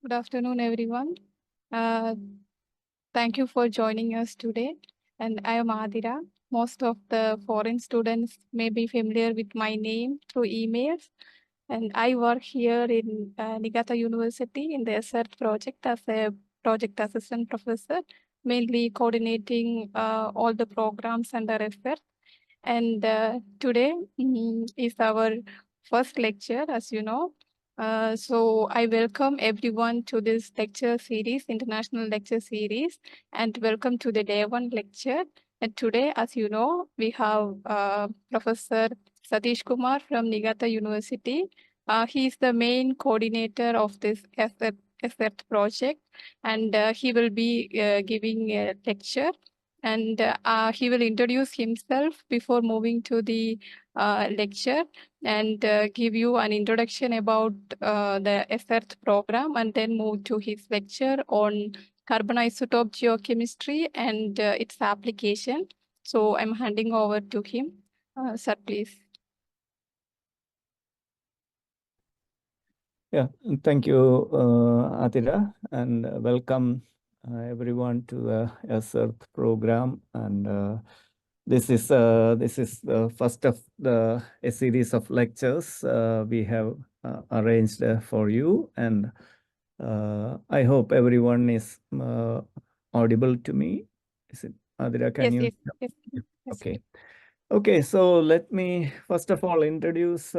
Good afternoon, everyone. Uh, Thank you for joining us today. And I am Adira. Most of the foreign students may be familiar with my name through emails. And I work here in Niigata University in the SEARCH project as a project assistant professor, mainly coordinating all the programs under SEARCH. And today is our first lecture, as you know. So I welcome everyone to this lecture series, international lecture series, and welcome to the day one lecture. And today, as you know, we have Professor Satish-Kumar from Niigata University. He is the main coordinator of this ESET project, and he will be giving a lecture, and he will introduce himself before moving to the lecture, and give you an introduction about the ESERT program, and then move to his lecture on carbon isotope geochemistry and its application. So I'm handing over to him. Sir, please. Yeah, thank you, Atira, and welcome everyone to the Earth program. And this is the first of a series of lectures we have arranged for you, and I hope everyone is audible to me. Is it, Atira? Can you? Yes. Okay. Okay, so let me first of all introduce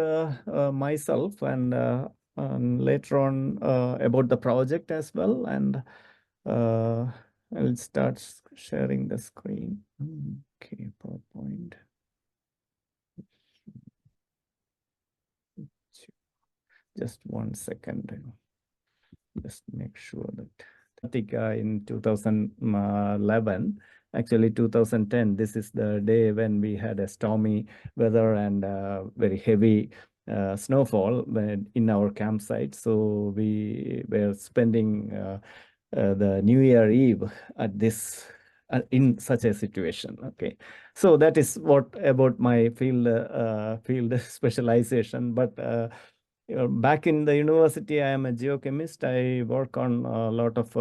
myself, and later on about the project as well. And I'll start sharing the screen. Okay, PowerPoint. Just 1 second. Just make sure that in 2011, actually 2010, this is the day when we had a stormy weather and very heavy snowfall in our campsite. So we were spending the New Year Eve at this in such a situation. Okay, so that is what about my field specialization. But back in the university, I am a geochemist. I work on a lot of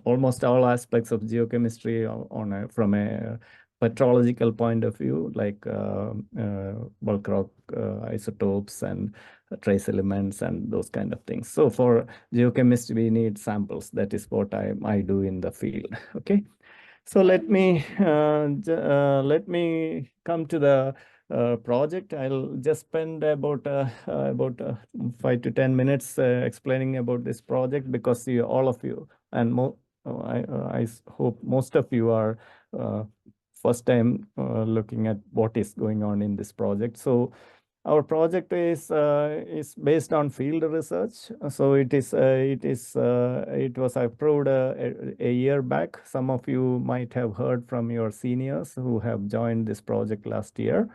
almost all aspects of geochemistry from a petrological point of view, like bulk rock isotopes and trace elements and those kind of things. So for geochemistry, we need samples. That is what I do in the field. Okay, so let me come to the project. I'll just spend about 5 to 10 minutes explaining about this project, because all of you and I hope most of you are first time looking at what is going on in this project. So our project is based on field research. So it was approved a year back. Some of you might have heard from your seniors who have joined this project last year.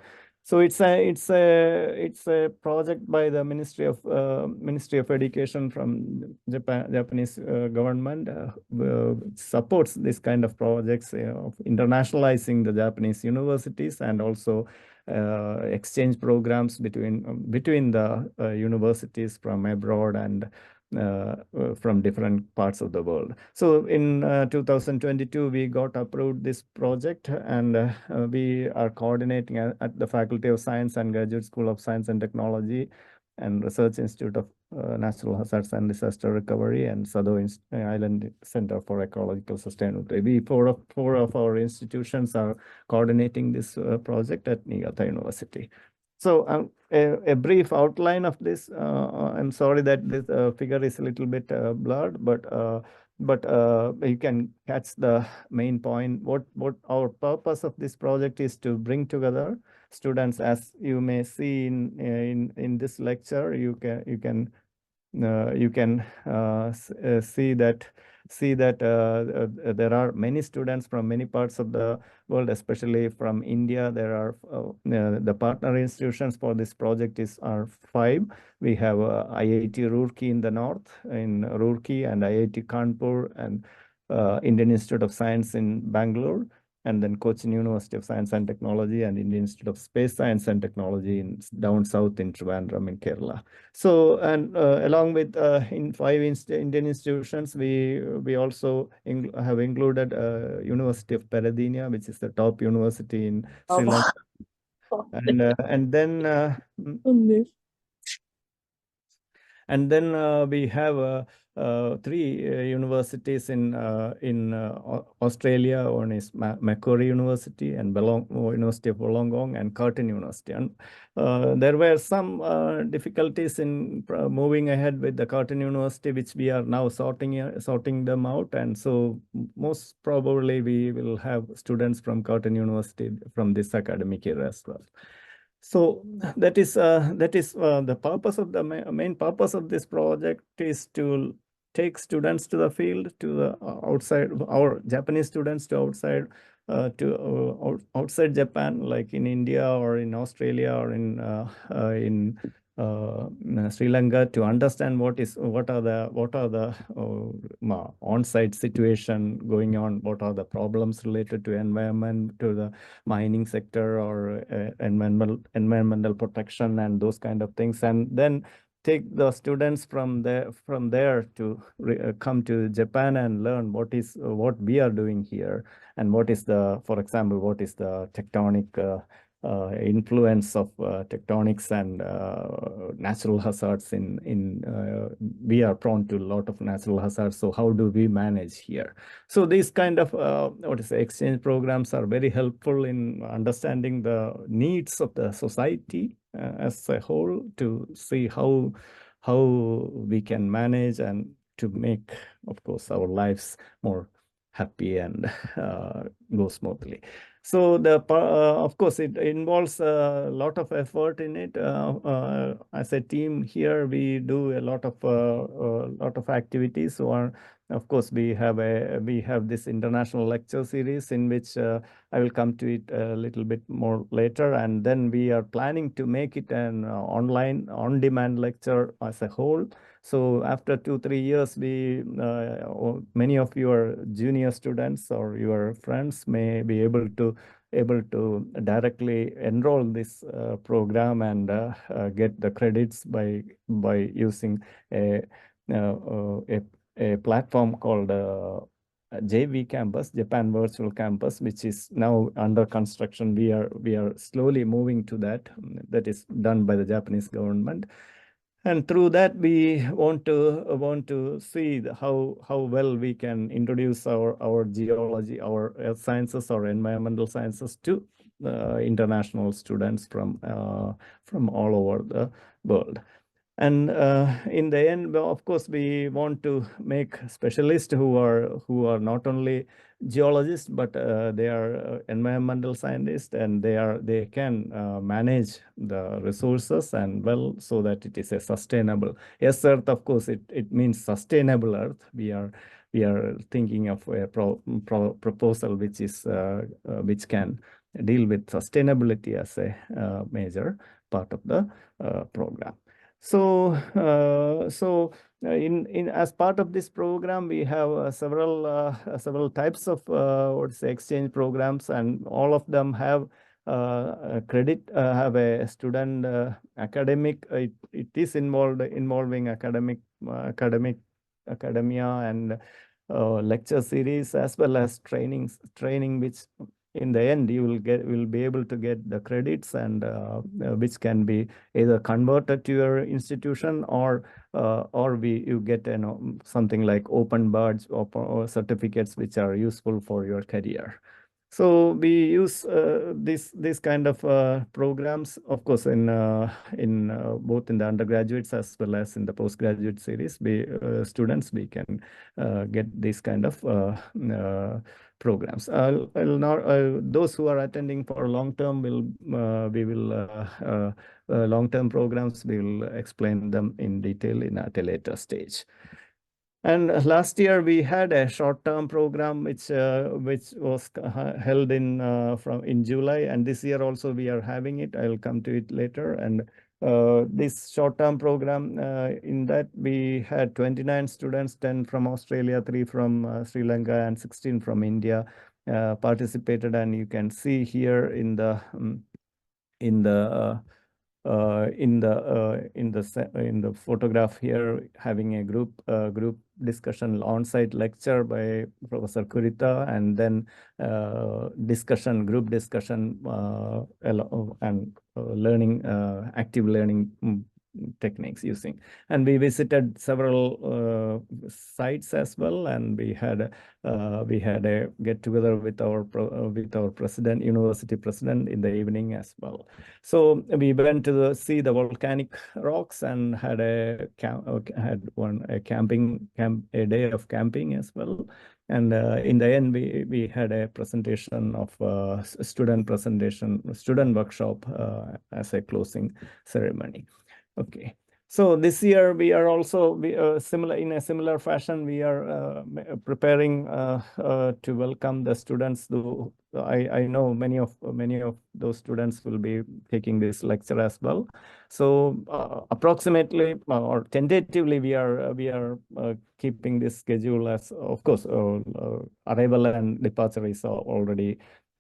So it's a project by the Ministry of Education from Japanese government, supports this kind of projects of internationalizing the Japanese universities, and also exchange programs between the universities from abroad and from different parts of the world. So in 2022, we got approved this project, and we are coordinating at the Faculty of Science and Graduate School of Science and Technology and Research Institute of Natural Hazards and Disaster Recovery, and Sado Island Center for Ecological Sustainability. Four of our institutions are coordinating this project at Niigata University. So a brief outline of this. I'm sorry that this figure is a little bit blurred, but you can catch the main point. What our purpose of this project is to bring together students. As you may see in this lecture, you can see that there are many students from many parts of the world, especially from India. There are the partner institutions for this project are 5. We have IIT Roorkee in the north, in Roorkee, and IIT Kanpur, and Indian Institute of Science in Bangalore, and then Cochin University of Science and Technology and Indian Institute of Space Science and Technology in down south in Trivandrum in Kerala. So, and along with in 5 Indian institutions, we also have included University of Peradeniya, which is the top university in Sri Lanka, and then and then we have 3 universities in Australia. One is Macquarie University and University of Wollongong and Curtin University. And there were some difficulties in moving ahead with the Curtin University, which we are now sorting them out. And so most probably we will have students from Curtin University from this academic year as well. So that is the purpose of the main purpose of this project is to take students to the field, to the outside, our Japanese students to outside outside Japan, like in India or in Australia or in Sri Lanka, to understand what are the on-site situation going on, what are the problems related to environment, to the mining sector or environmental protection and those kind of things, and then take the students from there to come to Japan and learn what we are doing here, and what is the, for example, what is the tectonic influence of tectonics and natural hazards we are prone to a lot of natural hazards. So how do we manage here? So these kind of exchange programs are very helpful in understanding the needs of the society as a whole, to see how we can manage and to make, of course, our lives more happy and go smoothly. So of course, it involves a lot of effort in it. As a team here, we do a lot of activities. So of course, we have this international lecture series in which I will come to it a little bit more later, and then we are planning to make it an online on-demand lecture as a whole. So after 2-3 years, many of your junior students or your friends may be able to directly enroll this program and get the credits by using a platform called JV Campus, Japan Virtual Campus, which is now under construction. We are slowly moving to that. That is done by the Japanese government. And through that, we want to see how well we can introduce our geology, our earth sciences, or environmental sciences to international students from all over the world. And in the end, well, of course, we want to make specialists who are not only geologists, but they are environmental scientists, and they can manage the resources and well, so that it is a sustainable. Yes, Earth, of course, it means sustainable Earth. We are thinking of a proposal which can deal with sustainability as a major part of the program. So, in as part of this program, we have several types of exchange programs, and all of them have have a student academic. It is involving academia and lecture series, as well as training, which in the end you will be able to get the credits, and which can be either converted to your institution, or you get something like open badge or certificates which are useful for your career. So we use this kind of programs, of course, in both in the undergraduates as well as in the postgraduate series. Students, we can get this kind of programs. I'll not those who are attending for long term long term programs. We will explain them in detail at a later stage. And last year we had a short-term program which was held in July, and this year also we are having it. I'll come to it later. And this short-term program, in that we had 29 students, 10 from Australia, 3 from Sri Lanka, and 16 from India. participated, and you can see here in the in the in the photograph here, having a group discussion on-site lecture by Professor Kurita, and then group discussion and learning, active learning techniques using. And we visited several sites as well, and we had a get together with our president, university president, in the evening as well. So we went to see the volcanic rocks and had a day of camping as well. And in the end, we had a presentation of student workshop as a closing ceremony. Okay. So this year we are also in a similar fashion. We are preparing to welcome the students. I know many of those students will be taking this lecture as well. So approximately or tentatively, we are keeping this schedule as, of course, arrival and departure is already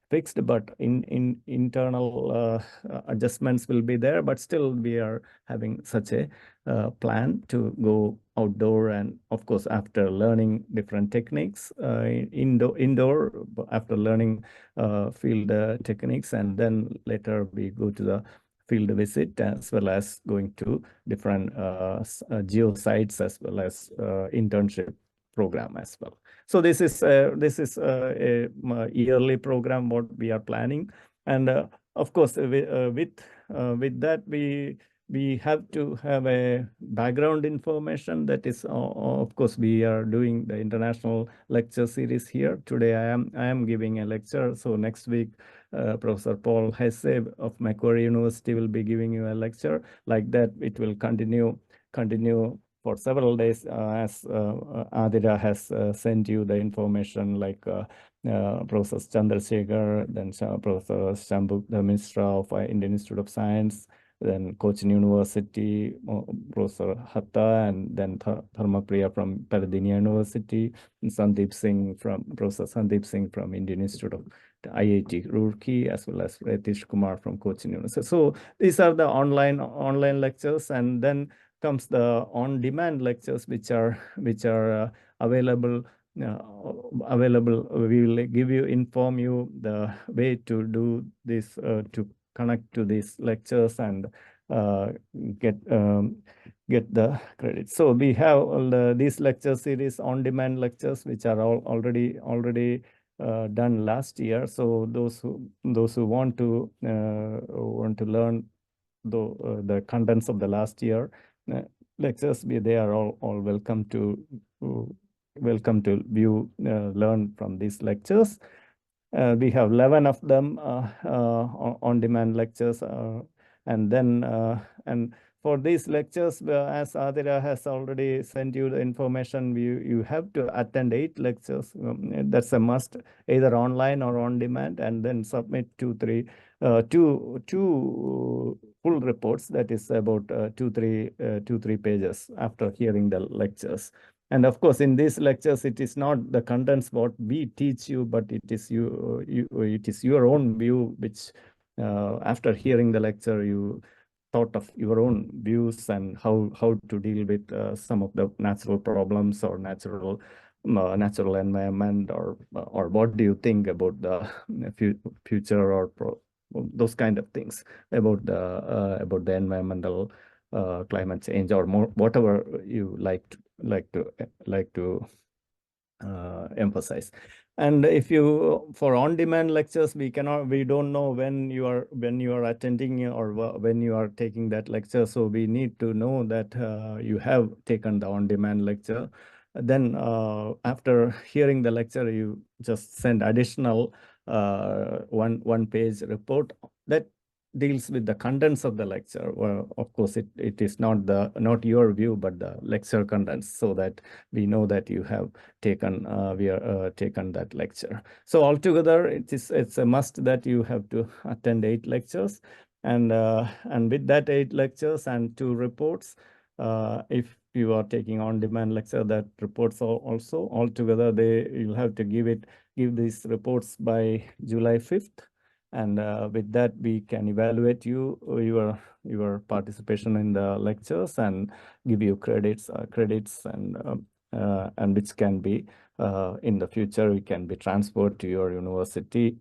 fixed, but internal adjustments will be there. But still, we are having such a plan to go outdoor, and of course, after learning different techniques, indoor after learning field techniques, and then later we go to the field visit, as well as going to different geo sites, as well as internship program as well. So this is a yearly program what we are planning, and of course with that we have to have a background information. That is, of course, we are doing the international lecture series here. Today I am giving a lecture. So next week, Professor Paul Hesse of Macquarie University will be giving you a lecture. Like that, it will continue for several days, as Adira has sent you the information, like Professor Chandrasekhar, then Professor Shambhu Misra of Indian Institute of Science, then Cochin University, Professor Hatta, and then Dharmapriya from Peradeniya University, and Professor Sandeep Singh from Indian Institute of IIT Roorkee, as well as Satish-Kumar from Cochin University. So these are the online lectures, and then comes the on-demand lectures, which are available. We will inform you the way to do this, to connect to these lectures and get the credit. So we have these lecture series, on-demand lectures, which are already done last year. So those who want to learn the contents of the last year lectures, they are all welcome to view, learn from these lectures. We have 11 of them on-demand lectures, and then and for these lectures, as Adira has already sent you the information, you have to attend 8 lectures. That's a must, either online or on demand, and then submit two full reports. That is about 2-3 pages after hearing the lectures. And of course, in these lectures, it is not the contents what we teach you, but it is it is your own view, which after hearing the lecture, you thought of your own views and how to deal with some of the natural problems or natural environment, or what do you think about the future, or those kind of things about the environmental climate change, or more, whatever you like to emphasize. And if you, for on-demand lectures, we don't know when you are attending or when you are taking that lecture. So we need to know that you have taken the on-demand lecture. Then after hearing the lecture, you just send additional one page report that deals with the contents of the lecture. Well, of course, it is not your view, but the lecture contents, so that we know that you have taken taken that lecture. So altogether, it's a must that you have to attend 8 lectures, and with that 8 lectures and 2 reports, if you are taking on-demand lecture, that reports are also altogether you'll have to give these reports by July 5th. And with that, we can evaluate your participation in the lectures and give you credits and which can be in the future, it can be transferred to your university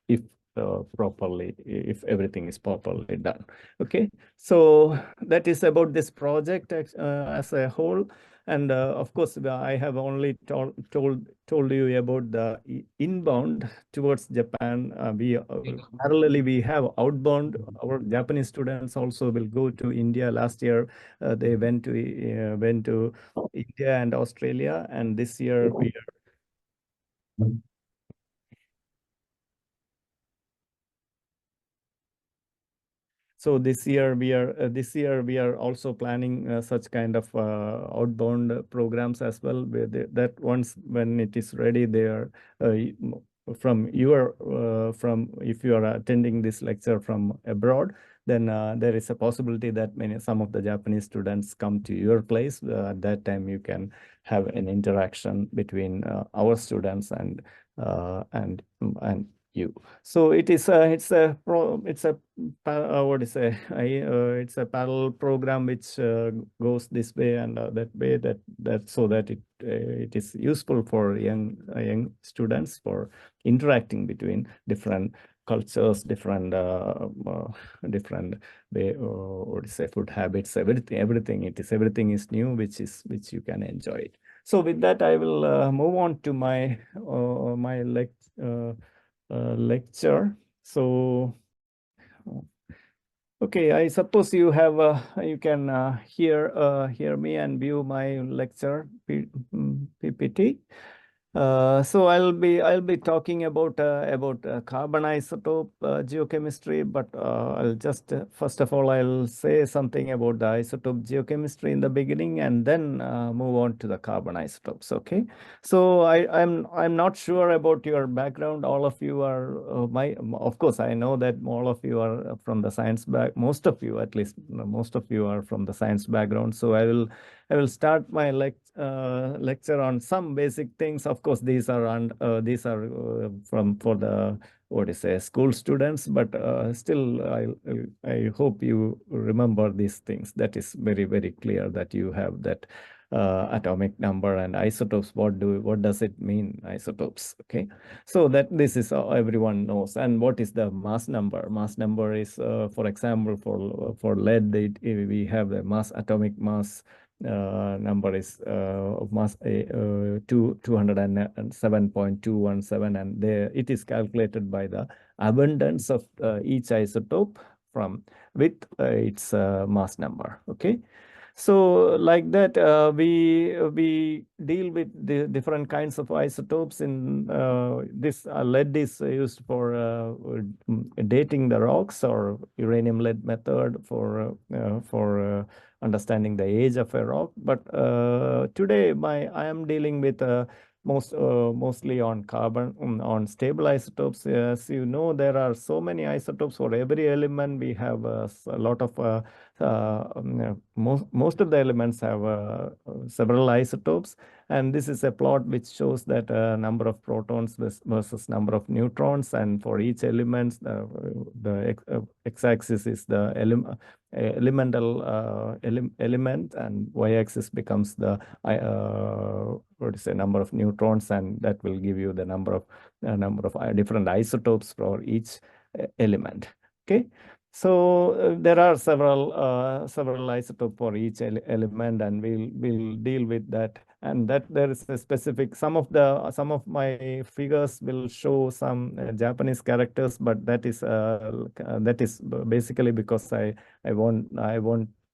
if if everything is properly done. Okay, so that is about this project as a whole. And of course, I have only told you about the inbound towards Japan. Parallelly, we have outbound. Our Japanese students also will go to India. Last year, they went to India and Australia, and this year we are. So this year we are also planning such kind of outbound programs as well. That once when it is ready, they are from if you are attending this lecture from abroad, then there is a possibility that some of the Japanese students come to your place. At that time, you can have an interaction between our students and you. So it's a what is it's a parallel program which goes this way and that way, that so that it is useful for young students for interacting between different cultures, different way, what is food habits, everything is new, which you can enjoy it. So with that, I will move on to my lecture. So, okay, I suppose you have you can hear me and view my lecture PPT. So I'll be talking about carbon isotope geochemistry, but I'll just first of all I'll say something about the isotope geochemistry in the beginning, and then move on to the carbon isotopes. Okay. So I'm not sure about your background. All of you are of course I know that all of you are from the science most of you, at least most of you, are from the science background. So I will start my lecture on some basic things. Of course, these are for the school students, but still I hope you remember these things. That is very, very clear that you have that atomic number and isotopes. What does it mean, isotopes? Okay, so that this is everyone knows. And what is the mass number? Mass number is, for example, for lead, we have the atomic mass number is of mass 207.217, and there it is calculated by the abundance of each isotope with its mass number. Okay. So like that, we deal with the different kinds of isotopes. In this lead is used for dating the rocks, or uranium lead method for understanding the age of a rock. But today I am dealing with mostly on carbon, on stable isotopes. As you know, there are so many isotopes for every element. We have a lot of most of the elements have several isotopes, and this is a plot which shows that number of protons versus number of neutrons, and for each element the x-axis is the elemental element, and y-axis becomes the number of neutrons, and that will give you the number of different isotopes for each element. Okay. So there are several isotopes for each element, and we'll deal with that. And that there is a specific, some of my figures will show some Japanese characters, but that is basically because I want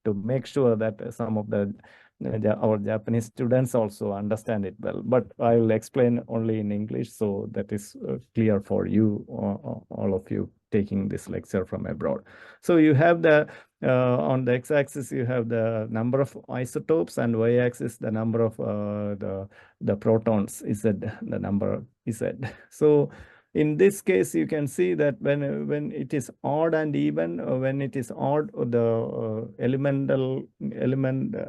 to make sure that some of our Japanese students also understand it well. But I will explain only in English, so that is clear for you, all of you taking this lecture from abroad. So you have on the x-axis you have the number of isotopes, and y-axis the number of the protons, Z, the number Z. So in this case, you can see that when it is odd and even, when it is odd, the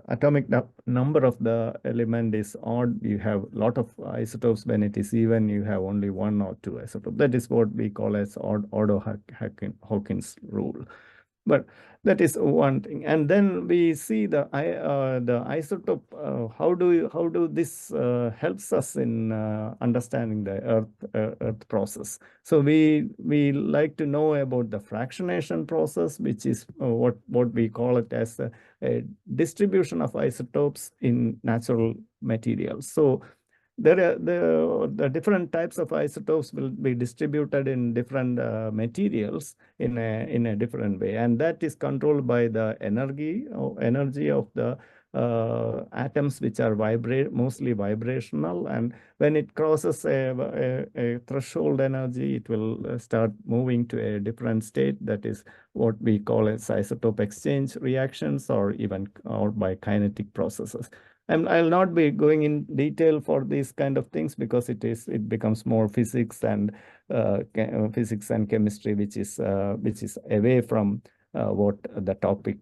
atomic number of the element is odd, you have a lot of isotopes. When it is even, you have only one or two isotopes. That is what we call as Ordo-Hawkins rule. But that is one thing. And then we see the isotope. How do this helps us in understanding the Earth process? So we like to know about the fractionation process, which is what we call it as a distribution of isotopes in natural materials. So the different types of isotopes will be distributed in different materials in a different way, and that is controlled by the energy of the atoms, which are mostly vibrational, and when it crosses a threshold energy, it will start moving to a different state. That is what we call as isotope exchange reactions, or by kinetic processes. And I'll not be going in detail for these kind of things, because it becomes more physics and chemistry, which is away from what the topic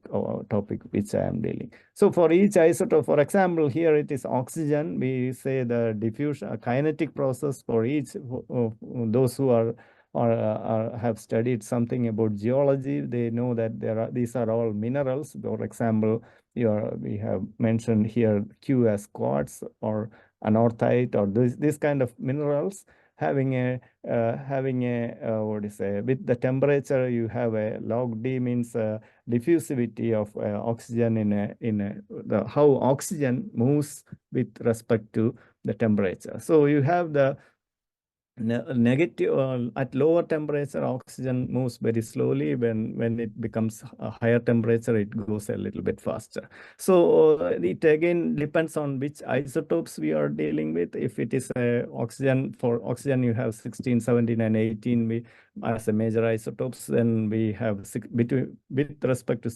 which I am dealing. So for each isotope, for example, here it is oxygen. We say the diffusion kinetic process for each. Those who have studied something about geology, they know that these are all minerals. For example, we have mentioned here Q as quartz or anorthite, or this kind of minerals having a what is say, with the temperature, you have a log D, means diffusivity of oxygen how oxygen moves with respect to the temperature. So you have the negative at lower temperature, oxygen moves very slowly. When it becomes a higher temperature, it goes a little bit faster. So it again depends on which isotopes we are dealing with. If it is oxygen, for oxygen you have 16, 17 and 18 as a major isotopes. Then we have with respect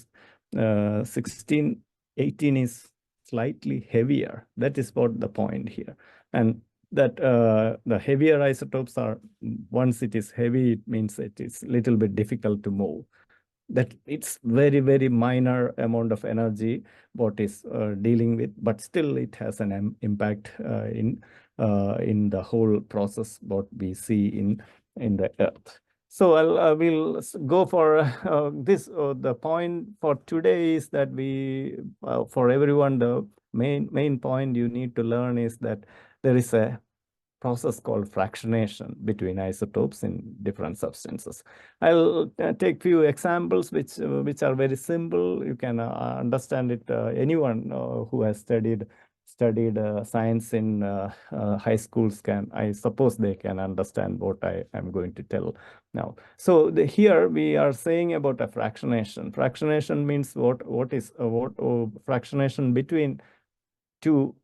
to 16, 18 is slightly heavier. That is what the point here. And that the heavier isotopes are, once it is heavy, it means it is a little bit difficult to move. That it's very, very minor amount of energy what is dealing with, but still it has an impact in the whole process what we see in the Earth. So I will go for this. The point for today is that for everyone, the main point you need to learn is that there is a process called fractionation between isotopes in different substances. I'll take few examples which are very simple. You can understand it. Anyone who has studied science in high schools I suppose they can understand what I am going to tell now. So here we are saying about a fractionation. Fractionation means what is fractionation between two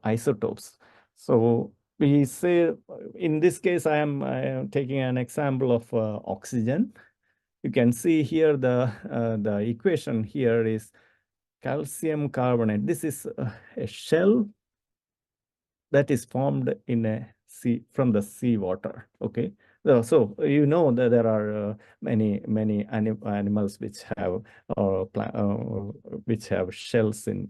isotopes. So we say, in this case, I am taking an example of oxygen. You can see here the equation here is calcium carbonate. This is a shell that is formed from the seawater. Okay, so you know that there are many animals which have shells in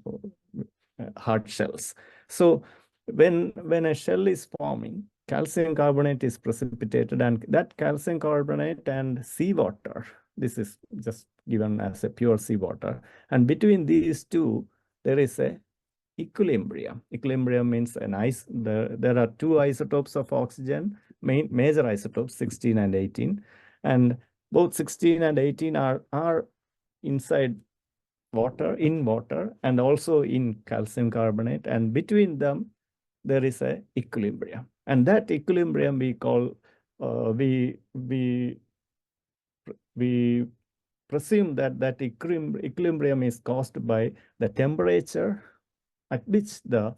hard shells. So when a shell is forming, calcium carbonate is precipitated, and that calcium carbonate and seawater, this is just given as a pure seawater, and between these two there is a equilibrium. Equilibrium means there are two isotopes of oxygen, major isotopes 16 and 18, and both 16 and 18 are inside in water and also in calcium carbonate, and between them there is a equilibrium, and that equilibrium we call we presume that equilibrium is caused by the temperature at which the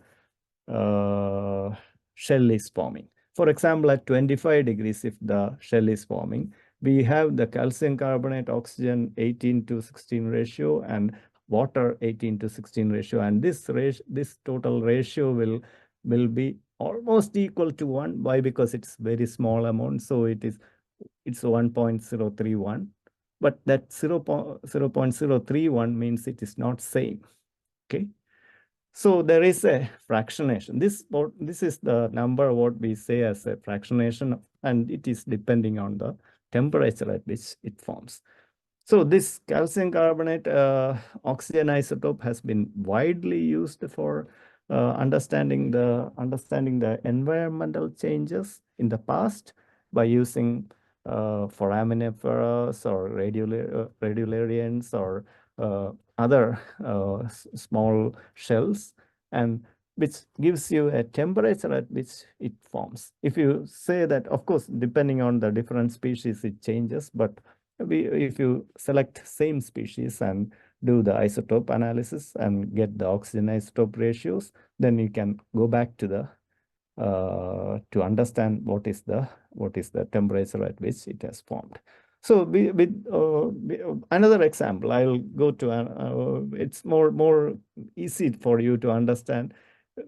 shell is forming. For example, at 25 degrees, if the shell is forming, we have the calcium carbonate oxygen 18:16 ratio and water 18:16 ratio, and this total ratio will be almost equal to 1. Why? Because it's very small amount. So it's 1.031. But that 0.031 means it is not same. Okay. So there is a fractionation. This is the number what we say as a fractionation, and it is depending on the temperature at which it forms. So this calcium carbonate oxygen isotope has been widely used for understanding the environmental changes in the past by using foraminiferous or radiolarians or other small shells, and which gives you a temperature at which it forms. If you say that, of course, depending on the different species, it changes, but if you select same species and do the isotope analysis and get the oxygen isotope ratios, then you can go back to the to understand what is the temperature at which it has formed. So with another example, I'll go to it's more easy for you to understand.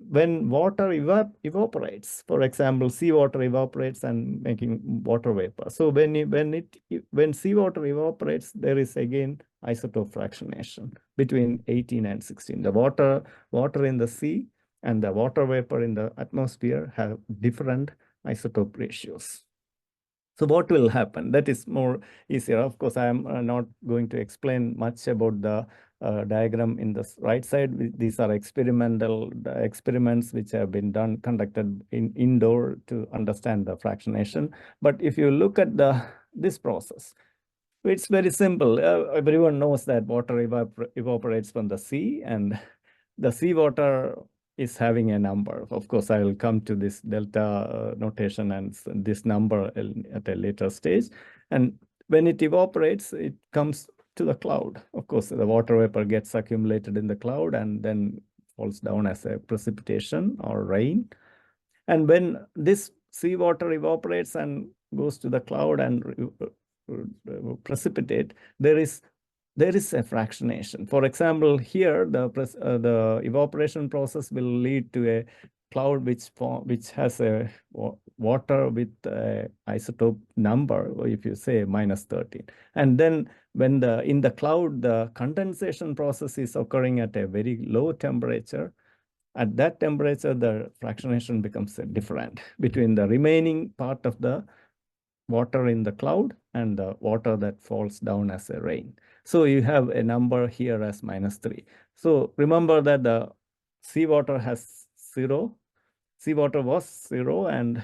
When water evaporates, for example, seawater evaporates and making water vapor. So when seawater evaporates, there is again isotope fractionation between 18 and 16. The water in the sea and the water vapor in the atmosphere have different isotope ratios. So what will happen? That is more easier. Of course, I am not going to explain much about the diagram in the right side. These are experiments which have been conducted indoor to understand the fractionation. But if you look at this process, it's very simple. Everyone knows that water evaporates from the sea, and the seawater is having a number. Of course, I will come to this delta notation and this number at a later stage. And when it evaporates, it comes to the cloud. Of course, the water vapor gets accumulated in the cloud and then falls down as a precipitation or rain. And when this seawater evaporates and goes to the cloud and precipitate, there is a fractionation. For example, here the evaporation process will lead to a cloud which has a water with a isotope number, or if you say -13. And then when in the cloud, the condensation process is occurring at a very low temperature. At that temperature, the fractionation becomes different between the remaining part of the water in the cloud and the water that falls down as a rain. So you have a number here as -3. So remember that the seawater has 0. Seawater was 0 and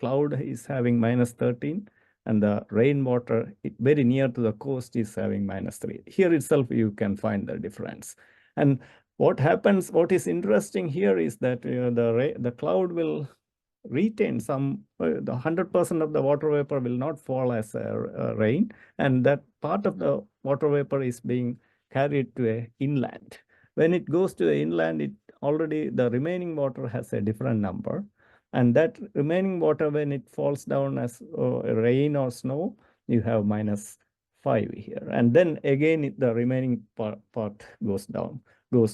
cloud is having -13, and the rainwater very near to the coast is having -3. Here itself you can find the difference. And what happens, what is interesting here is that the cloud will retain some, the 100% of the water vapor will not fall as a rain, and that part of the water vapor is being carried to a inland. When it goes to the inland, already the remaining water has a different number, and that remaining water, when it falls down as rain or snow, you have -5 here, and then again the remaining part goes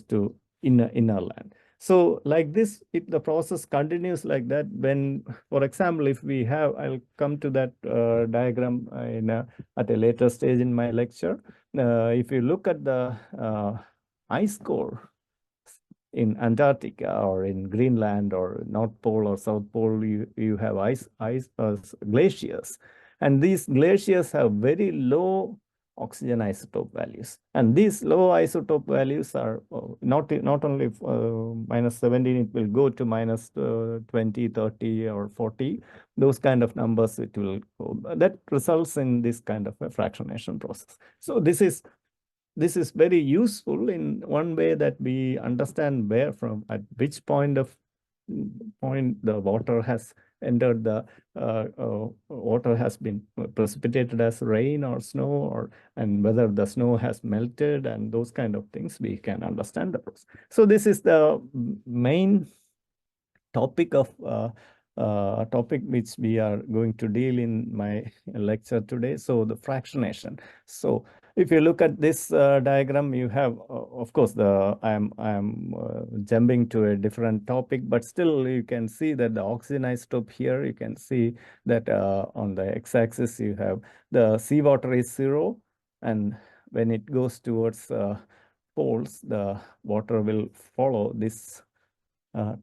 to inner land. So like this, if the process continues like that, when, for example, if we have, I'll come to that diagram at a later stage in my lecture. If you look at the ice core in Antarctica or in Greenland or North Pole or South Pole, you have glaciers. And these glaciers have very low oxygen isotope values. And these low isotope values are not only -17, it will go to -20, 30, or 40. Those kind of numbers, it will go. That results in this kind of a fractionation process. So this is very useful in one way, that we understand at which point the water has entered the water has been precipitated as rain or snow, and whether the snow has melted, and those kind of things we can understand the process. So this is the main topic which we are going to deal in my lecture today. So the fractionation. So if you look at this diagram, you have, of course, I am jumping to a different topic, but still you can see that the oxygen isotope here, you can see that on the x-axis you have the seawater is 0, and when it goes towards poles, the water will follow this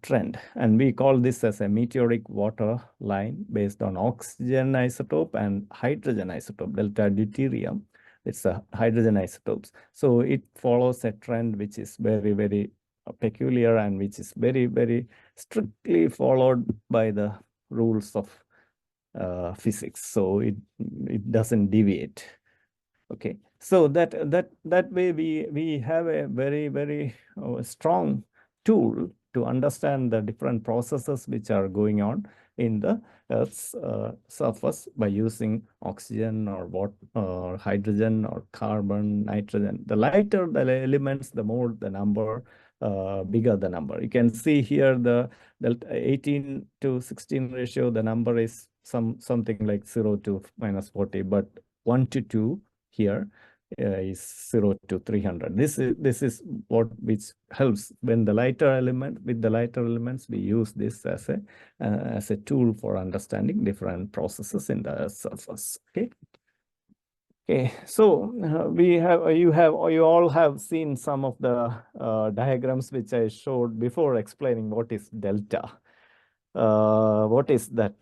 trend, and we call this as a meteoric water line based on oxygen isotope and hydrogen isotope, delta deuterium. It's a hydrogen isotopes. So it follows a trend which is very, very peculiar and which is very, very strictly followed by the rules of physics. So it doesn't deviate. Okay, so that way we have a very, very strong tool to understand the different processes which are going on in the Earth's surface by using oxygen or water, or hydrogen or carbon, nitrogen. The lighter the elements, the more the number, bigger the number. You can see here the delta 18 to 16 ratio. The number is something like 0 to -40, but 1 to 2 here is 0 to 300. This is what which helps when the lighter element, with the lighter elements, we use this as a tool for understanding different processes in the surface. Okay. Okay, so you all have seen some of the diagrams which I showed before explaining what is delta. What is that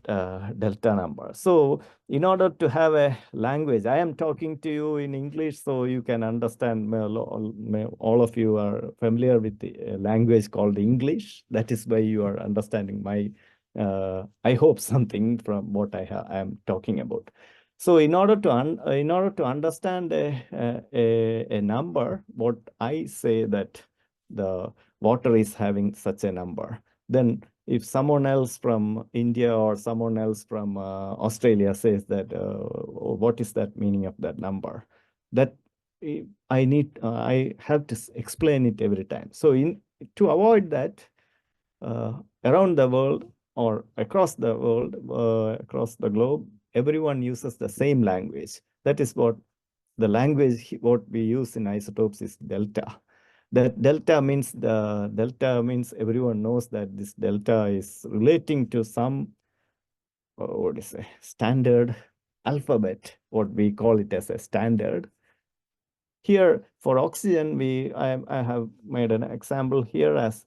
delta number? So in order to have a language, I am talking to you in English, so you can understand. All of you are familiar with the language called English. That is why you are understanding my, I hope, something from what I am talking about. So in order to understand a number, what I say that the water is having such a number, then if someone else from India or someone else from Australia says that, what is that meaning of that number? That I have to explain it every time. So to avoid that, around the world or across the world, across the globe, everyone uses the same language. That is what the language, what we use in isotopes is delta. That delta means everyone knows that this delta is relating to some, what is a standard alphabet, what we call it as a standard. Here for oxygen, I have made an example here as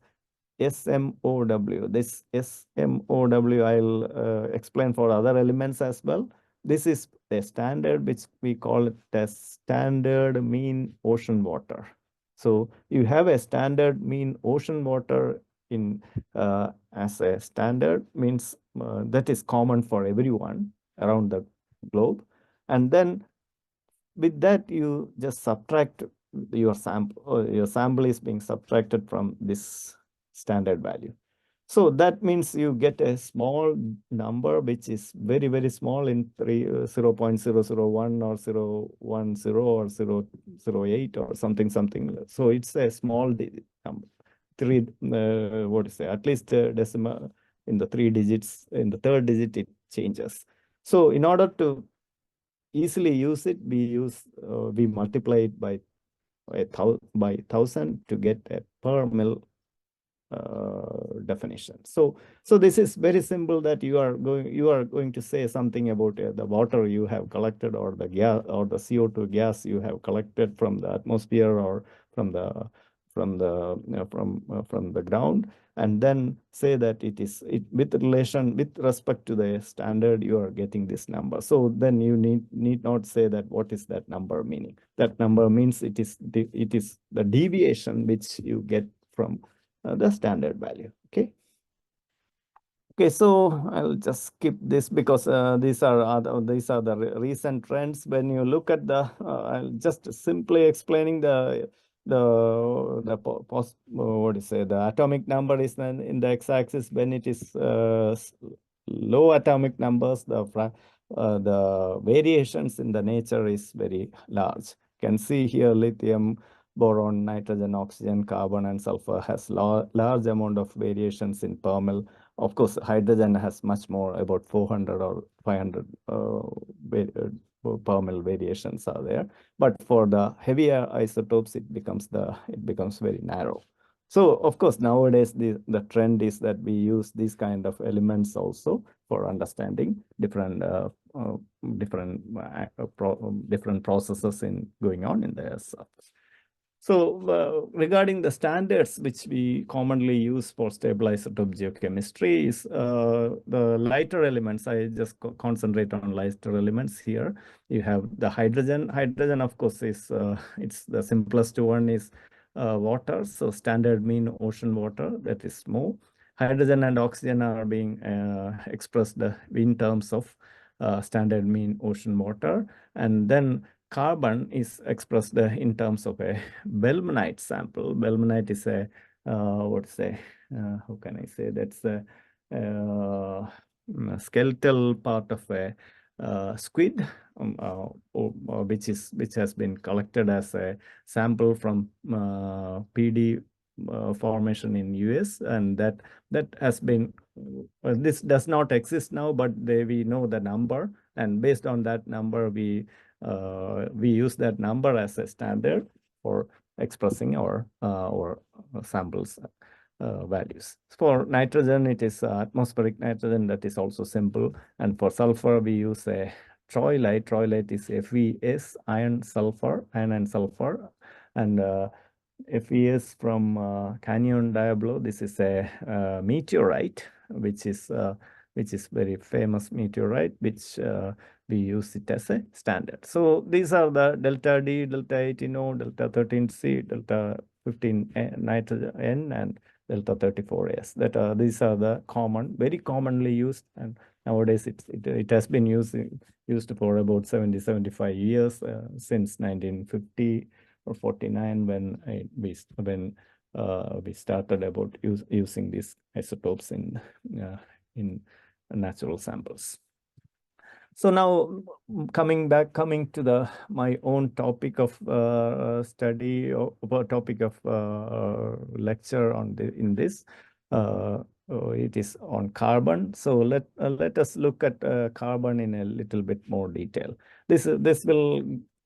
SMOW. This SMOW I'll explain for other elements as well. This is a standard which we call it as standard mean ocean water. So you have a standard mean ocean water in as a standard, means that is common for everyone around the globe. And then with that, you just subtract your sample. Your sample is being subtracted from this standard value. So that means you get a small number, which is very, very small in 0.001 or 0.10 or 0.08 or something. So it's a small number. At least decimal in the 3 digits. In the 3rd digit, it changes. So in order to easily use it, we multiply it by 1,000 to get a per mil definition. So this is very simple, that you are going to say something about the water you have collected, or the gas or the CO2 gas you have collected from the atmosphere or from the ground, and then say that with respect to the standard, you are getting this number. So then you need not say that what is that number meaning. That number means it is the deviation which you get from the standard value. Okay. Okay, so I'll just skip this because these are the recent trends. When you look at the, I'll just simply explaining the atomic number is then in the x-axis. When it is low atomic numbers, the variations in the nature is very large. You can see here lithium, boron, nitrogen, oxygen, carbon, and sulfur has large amount of variations in per mil. Of course, hydrogen has much more, about 400 or 500 per mil variations are there. But for the heavier isotopes, it becomes very narrow. So of course, nowadays the trend is that we use these kind of elements also for understanding different different processes going on in the Earth's surface. So regarding the standards which we commonly use for stable isotope geochemistry is the lighter elements. I just concentrate on lighter elements here. You have the hydrogen. Hydrogen, of course, is it's the simplest one is water. So standard mean ocean water, that is more. Hydrogen and oxygen are being expressed in terms of standard mean ocean water. And then carbon is expressed in terms of a belemnite sample. Belemnite is a how can I say, that's a skeletal part of a squid, which has been collected as a sample from PD formation in US, and that has been this does not exist now, but we know the number, and based on that number we use that number as a standard for expressing our samples values. For nitrogen, it is atmospheric nitrogen, that is also simple. And for sulfur, we use a troilite. Troilite is FeS, iron and sulfur. And FeS from Canyon Diablo. This is a meteorite, which is very famous meteorite, which we use it as a standard. So these are the delta D, delta 18O, delta 13C, delta 15 nitrogen N, and delta 34S. These are the very commonly used, and nowadays it has been used for about 75 years, since 1950 or 49 when we started about using these isotopes in natural samples. So now coming to my own topic of study, or topic of lecture in this. It is on carbon. So let us look at carbon in a little bit more detail. This will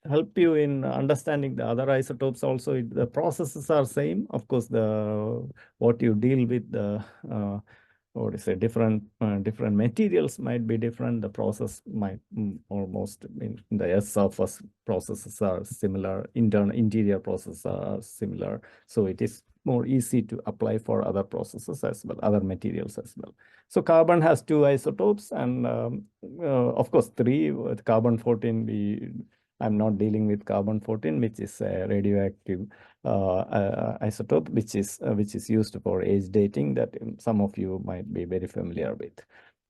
help you in understanding the other isotopes also. The processes are same. Of course, what you deal with, the different materials might be different. The process might almost in the Earth surface processes are similar. Interior processes are similar. So it is more easy to apply for other processes as well, other materials as well. So carbon has 2 isotopes, and of course 3 with carbon-14. I'm not dealing with carbon-14, which is a radioactive isotope, which is used for age dating, that some of you might be very familiar with.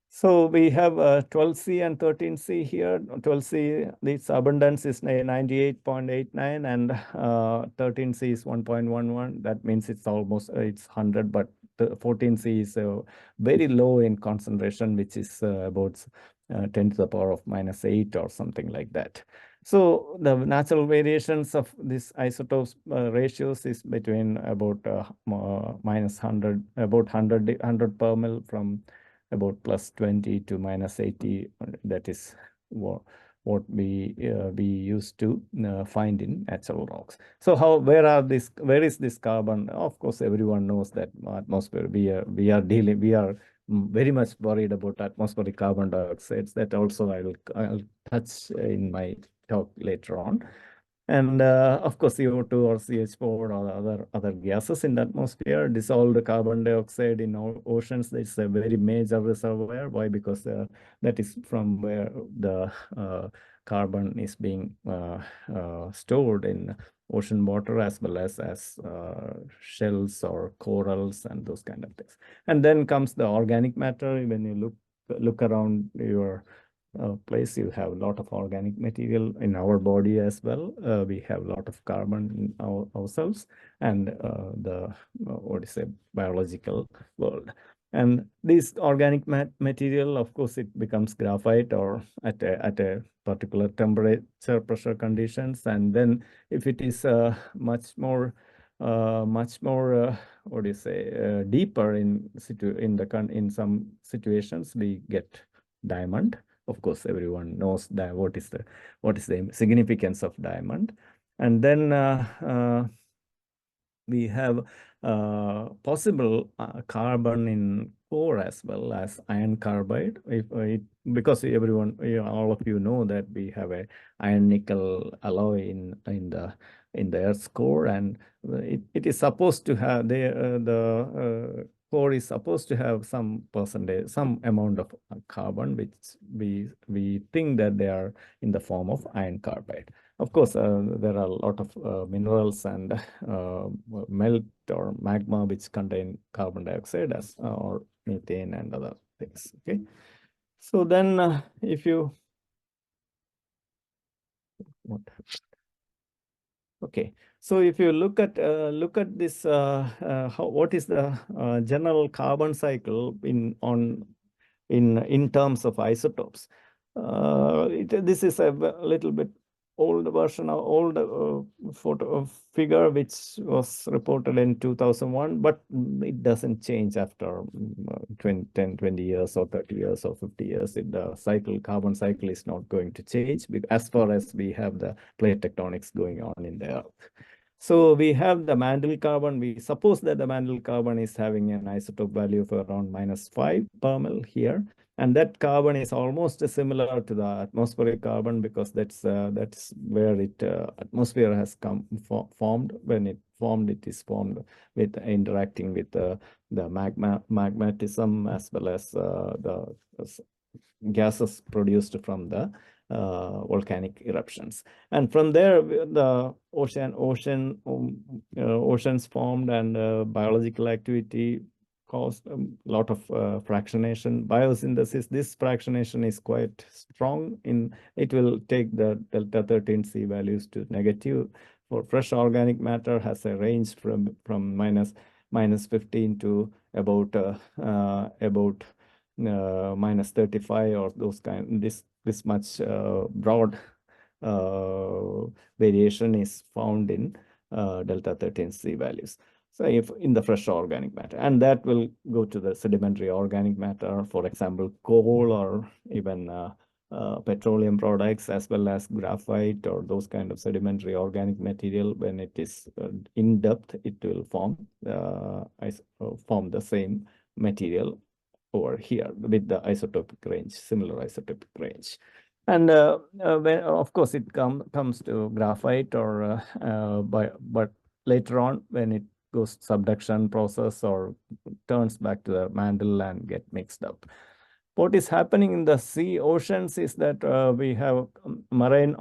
So we have 12C and 13C here. 12C, its abundance is 98.89, and 13C is 1.11. That means it's almost 100, but 14C is very low in concentration, which is about 10 to the power of -8 or something like that. So the natural variations of this isotopes ratios is between about -100, about 100 per mil, from about +20 to -80. That is what we used to find in natural rocks. So where is this carbon? Of course, everyone knows that atmosphere. We are very much worried about atmospheric carbon dioxide. That also I'll touch in my talk later on. And of course, CO2 or CH4 or other gases in the atmosphere. Dissolved carbon dioxide in oceans, it's a very major reservoir. Why? Because that is from where the carbon is being stored in ocean water, as well as shells or corals and those kind of things. And then comes the organic matter. When you look around your place, you have a lot of organic material in our body as well. We have a lot of carbon in ourselves, and the biological world. And this organic material, of course, it becomes graphite or at a particular temperature, pressure conditions. And then if it is much more deeper in some situations, we get diamond. Of course, everyone knows that what is the significance of diamond. And then we have possible carbon in core as well as iron carbide. Because everyone, all of you know that we have a iron nickel alloy in the Earth's core, and it is supposed to have the core is supposed to have some percentage, some amount of carbon, which we think that they are in the form of iron carbide. Of course, there are a lot of minerals and melt or magma which contain carbon dioxide as or methane and other things. Okay, so then if you what okay, so if you look at this, what is the general carbon cycle in terms of isotopes? This is a little bit old version of old photo figure which was reported in 2001, but it doesn't change after 10, 20 years or 30 years or 50 years. The carbon cycle is not going to change as far as we have the plate tectonics going on in the Earth. So we have the mantle carbon. We suppose that the mantle carbon is having an isotope value of around -5 per mil here. And that carbon is almost similar to the atmospheric carbon, because that's where atmosphere has formed. When it formed, it is formed with interacting with the magmatism as well as the gases produced from the volcanic eruptions. And from there, the oceans formed, and biological activity caused a lot of fractionation, biosynthesis. This fractionation is quite strong. It will take the delta 13C values to negative. For fresh organic matter, has a range from -15 to about -35, or those kind. This much broad variation is found in delta 13C values. So if in the fresh organic matter, and that will go to the sedimentary organic matter, for example, coal or even petroleum products, as well as graphite or those kind of sedimentary organic material. When it is in depth, it will form the same material over here with the isotopic range, similar isotopic range. And of course, it comes to graphite, or but later on, when it goes subduction process or turns back to the mantle and get mixed up. What is happening in the oceans is that we have marine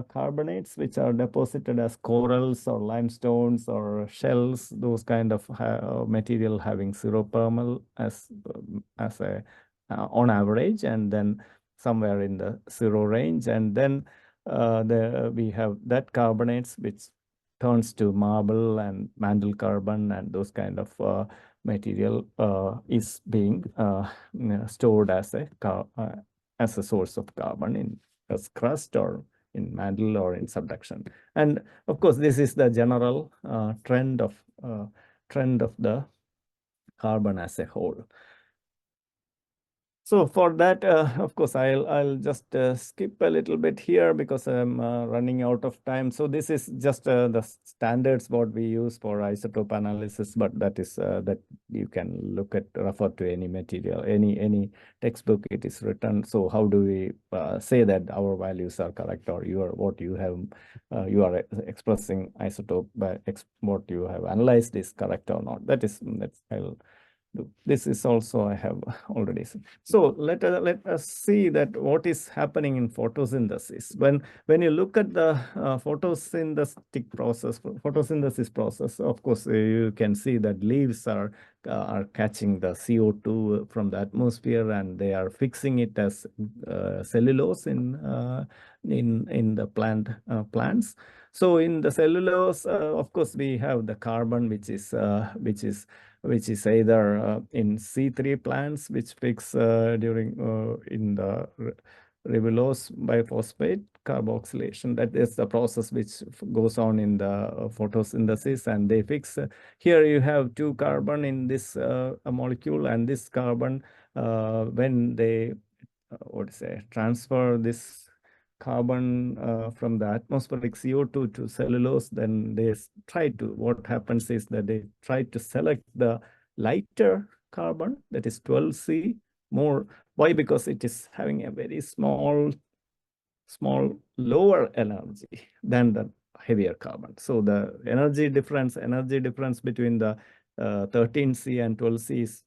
carbonates, which are deposited as corals or limestones or shells, those kind of material having 0 per mil as a on average, and then somewhere in the 0 range. And then we have that carbonates which turns to marble and mantle carbon, and those kind of material is being stored as a source of carbon in as crust or in mantle or in subduction. And of course, this is the general trend of the carbon as a whole. So for that, of course, I'll just skip a little bit here because I'm running out of time. So this is just the standards what we use for isotope analysis, but that is that you can refer to any material, any textbook it is written. So how do we say that our values are correct, or you are expressing isotope by what you have analyzed is correct or not? I'll do. This is also I have already seen. So let us see that what is happening in photosynthesis. When you look at the photosynthesis process, of course, you can see that leaves are catching the CO2 from the atmosphere, and they are fixing it as cellulose in the plants. So in the cellulose, of course, we have the carbon, which is either in C3 plants, which fix in the ribulose biphosphate carboxylation. That is the process which goes on in the photosynthesis, and they fix. Here you have 2 carbon in this molecule, and this carbon, when they transfer this carbon from the atmospheric CO2 to cellulose, then what happens is that they try to select the lighter carbon, that is 12C more. Why? Because it is having a very small lower energy than the heavier carbon. So the energy difference between the 13C and 12C is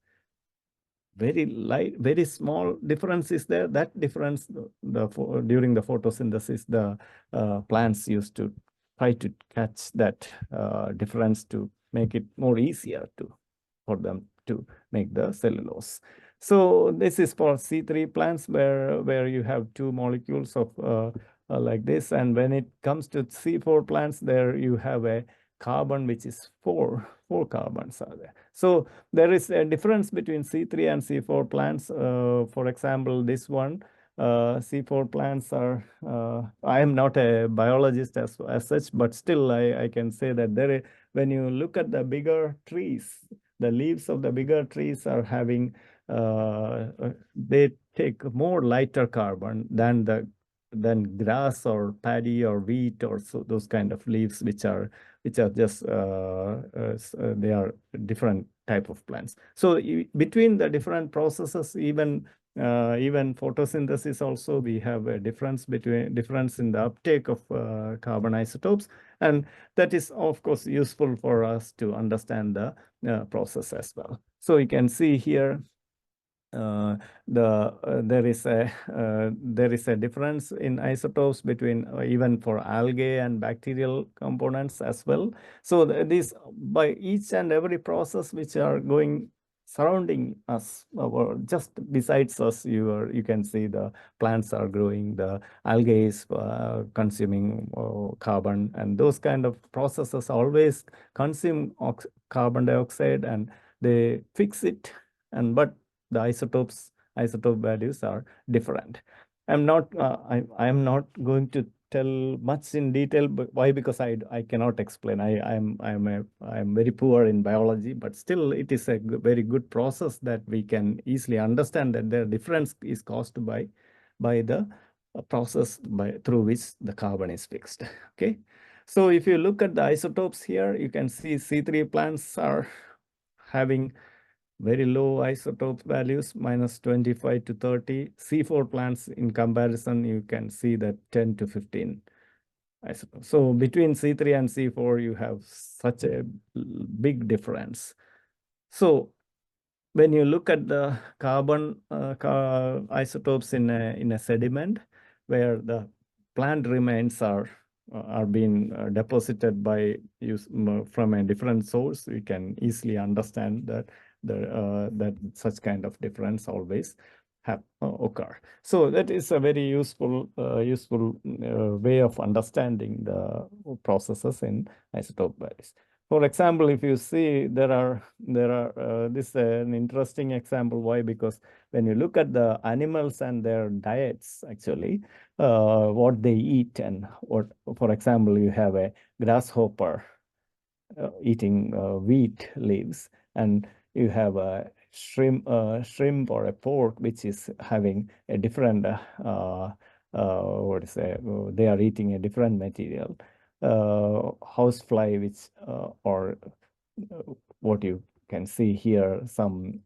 very small difference is there. That difference, during the photosynthesis, the plants used to try to catch that difference to make it more easier for them to make the cellulose. So this is for C3 plants where you have two molecules of like this, and when it comes to C4 plants, there you have a carbon which is four carbons are there. So there is a difference between C3 and C4 plants. For example, this one, C4 plants are, I am not a biologist as such, but still I can say that when you look at the bigger trees, the leaves of the bigger trees are having, they take more lighter carbon than grass or paddy or wheat or those kind of leaves which are just they are different type of plants. So between the different processes, even photosynthesis also, we have a difference in the uptake of carbon isotopes, and that is of course useful for us to understand the process as well. So you can see here there is a difference in isotopes between even for algae and bacterial components as well. So these, by each and every process which are going surrounding us, or just besides us, you can see the plants are growing, the algae is consuming carbon, and those kind of processes always consume carbon dioxide, and they fix it, but the isotope values are different. I'm not going to tell much in detail, but why? Because I cannot explain. I'm very poor in biology, but still it is a very good process that we can easily understand that the difference is caused by the process through which the carbon is fixed. Okay, so if you look at the isotopes here, you can see C3 plants are having very low isotope values, -25 to 30. C4 plants, in comparison, you can see that 10 to 15 isotopes. So between C3 and C4, you have such a big difference. So when you look at the carbon isotopes in a sediment, where the plant remains are being deposited from a different source, we can easily understand that that such kind of difference always occur. So that is a very useful way of understanding the processes in isotope values. For example, if you see, this is an interesting example. Why? Because when you look at the animals and their diets, actually, what they eat, and what, for example, you have a grasshopper eating wheat leaves, and you have a shrimp or a pork which is having a different they are eating a different material, housefly, which or what you can see here, some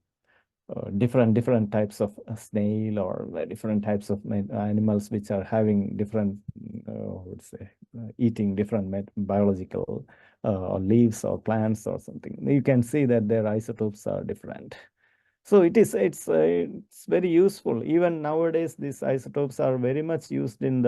different types of snail, or different types of animals which are having different eating different biological leaves or plants or something. You can see that their isotopes are different. So it's very useful. Even nowadays, these isotopes are very much used in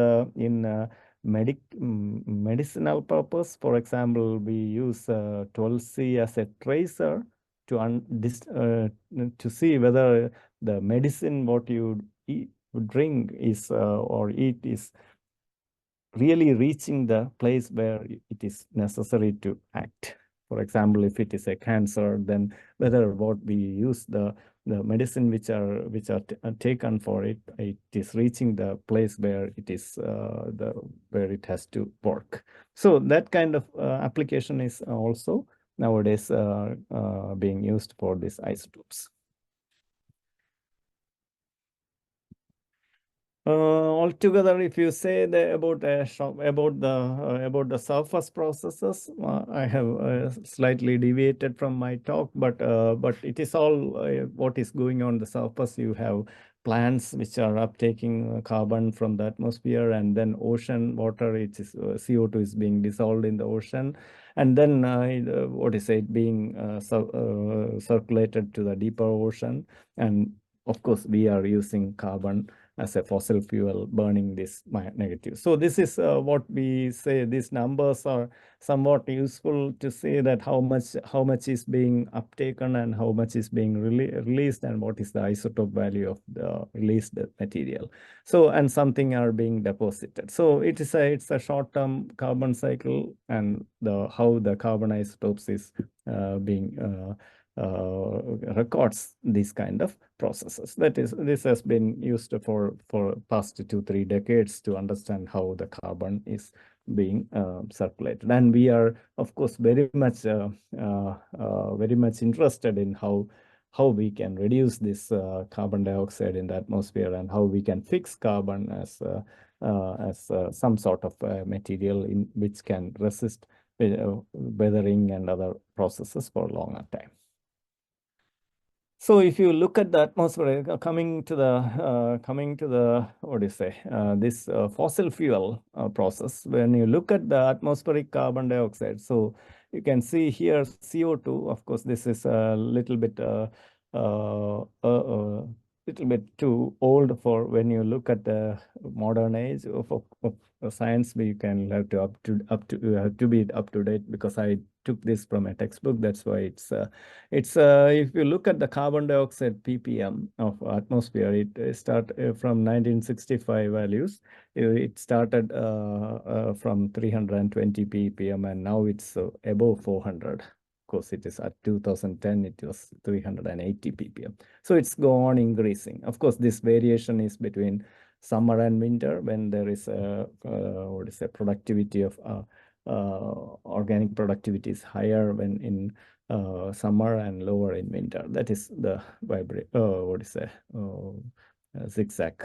medicinal purpose. For example, we use 12C as a tracer to see whether the medicine what you drink is or eat is really reaching the place where it is necessary to act. For example, if it is a cancer, then whether what we use the medicine which are taken for it is reaching the place where it is where it has to work. So that kind of application is also nowadays being used for these isotopes. Altogether, if you say about the surface processes, I have slightly deviated from my talk, but it is all what is going on the surface. You have plants which are uptaking carbon from the atmosphere, and then ocean water, it is CO2 is being dissolved in the ocean, and then what is it being circulated to the deeper ocean, and of course we are using carbon as a fossil fuel, burning this negative. So this is what we say. These numbers are somewhat useful to say that how much is being uptaken and how much is being released, and what is the isotope value of the released material. So, and something are being deposited. So it's a short-term carbon cycle, and how the carbon isotopes is being records these kind of processes. This has been used for past 2-3 decades to understand how the carbon is being circulated, and we are of course very much interested in how we can reduce this carbon dioxide in the atmosphere, and how we can fix carbon as some sort of material in which can resist weathering and other processes for a longer time. So if you look at the atmosphere, coming to the what do you say, this fossil fuel process, when you look at the atmospheric carbon dioxide, so you can see here CO2. Of course, this is a little bit too old for when you look at the modern age of science. We can have to be up to date, because I took this from a textbook. That's why it's if you look at the carbon dioxide ppm of atmosphere, it start from 1965 values. It started from 320 ppm, and now it's above 400. Of course, it is at 2010, it was 380 ppm. So it's go on increasing. Of course, this variation is between summer and winter, when there is a what is a productivity of organic productivity is higher when in summer and lower in winter. That is the what is a zigzag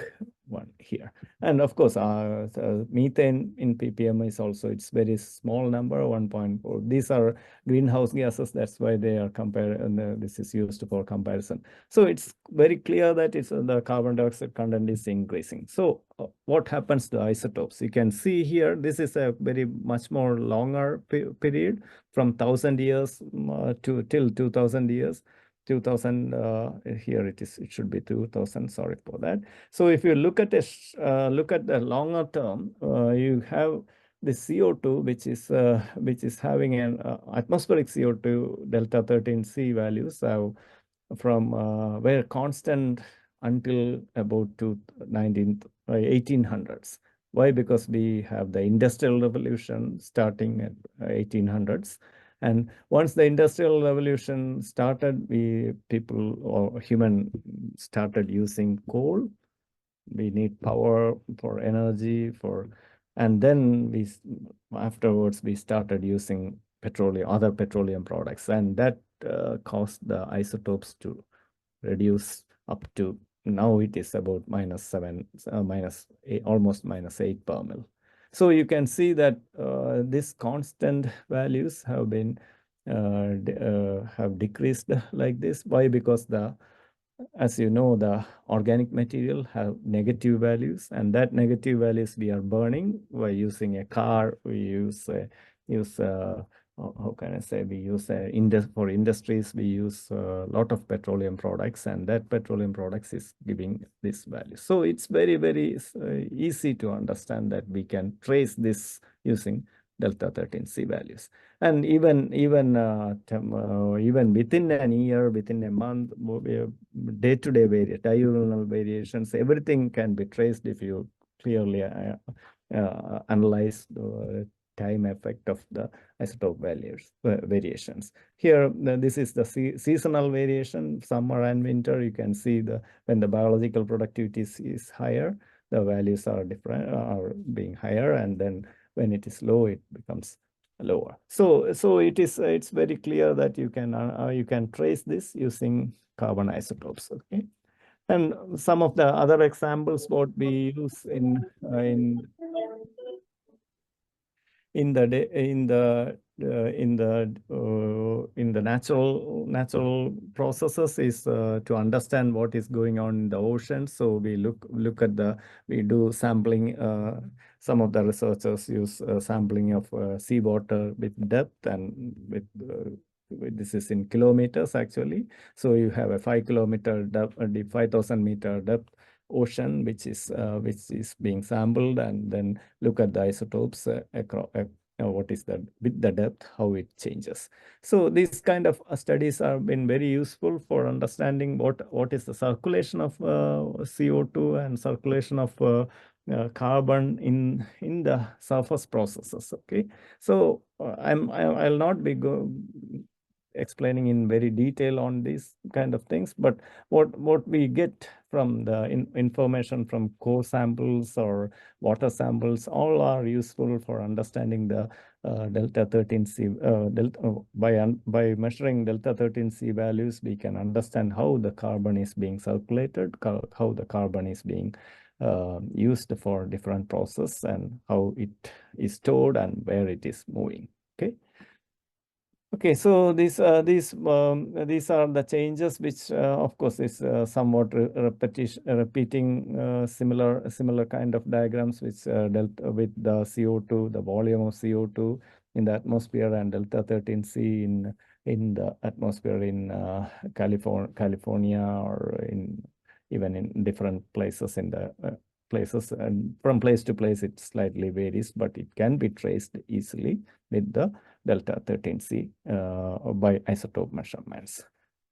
one here. And of course, methane in ppm is also, it's very small number, 1.4. These are greenhouse gases. That's why they are compared, and this is used for comparison. So it's very clear that it's the carbon dioxide content is increasing. So what happens to isotopes? You can see here, this is a very much more longer period, from 1,000 years to till 2,000 years. 2000 here it should be 2000, sorry for that. So if you look at this look at the longer term, you have the CO2, which is having an atmospheric CO2 delta 13C values from were constant until about 1800s. Why? Because we have the industrial revolution starting at 1800s. And once the industrial revolution started, people or human started using coal. We need power for energy and then afterwards we started using other petroleum products, and that caused the isotopes to reduce up to, now it is about -7, almost -8 per mil. So you can see that these constant values have been have decreased like this. Why? Because as you know, the organic material have negative values, and that negative values we are burning by using a car. We use how can I say, we use for industries, we use a lot of petroleum products, and that petroleum products is giving this value. So it's very, very easy to understand that we can trace this using delta 13C values. And even within an year, within a month, day-to-day diurnal variations, everything can be traced if you clearly analyze the time effect of the isotope variations. Here, this is the seasonal variation, summer and winter. You can see when the biological productivity is higher, the values are different, are being higher, and then when it is low, it becomes lower. So it's very clear that you can trace this using carbon isotopes. Okay. And some of the other examples what we use in the natural processes is to understand what is going on in the ocean. So we look at we do sampling. Some of the researchers use sampling of seawater with depth and this is in kilometers actually. So you have a 5-kilometer depth, 5,000-meter depth ocean, which is being sampled, and then look at the isotopes across. What is that with the depth, how it changes. So these kind of studies have been very useful for understanding what is the circulation of CO2 and circulation of carbon in the surface processes. Okay, so I'll not be explaining in very detail on these kind of things, but what we get from the information from core samples or water samples, all are useful for understanding the delta 13C. By measuring delta 13C values, we can understand how the carbon is being circulated, how the carbon is being used for different process, and how it is stored and where it is moving. Okay. Okay, so these are the changes, which of course is somewhat repeating similar kind of diagrams, which dealt with the CO2, the volume of CO2 in the atmosphere, and delta 13C in the atmosphere in California, or even in different places in the places, and from place to place it slightly varies, but it can be traced easily with the delta 13C by isotope measurements.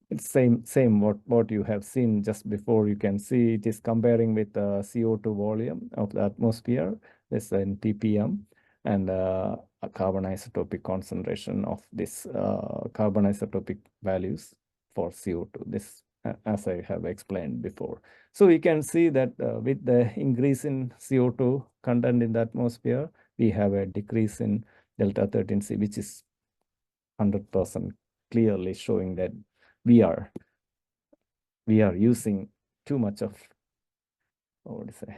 It's same what you have seen just before. You can see it is comparing with the CO2 volume of the atmosphere. This in ppm, and a carbon isotopic concentration of this carbon isotopic values for CO2. This as I have explained before. So we can see that with the increase in CO2 content in the atmosphere, we have a decrease in delta 13C, which is 100% clearly showing that we are using too much of, what to say,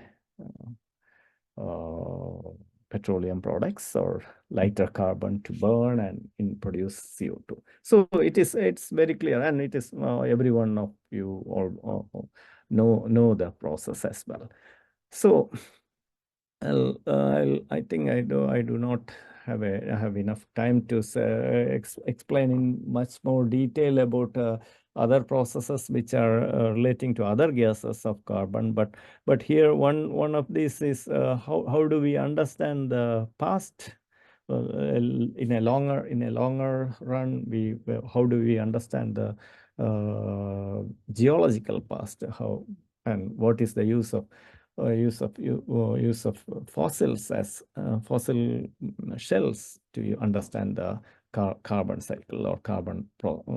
petroleum products or lighter carbon to burn and produce CO2. So it's very clear, and it is every one of you all know the process as well. So I think I do not have enough time to explain in much more detail about other processes which are relating to other gases of carbon. But here one of these is how do we understand the past? In a longer run, how do we understand the geological past? How and what is the use of fossils as fossil shells to understand the carbon cycle or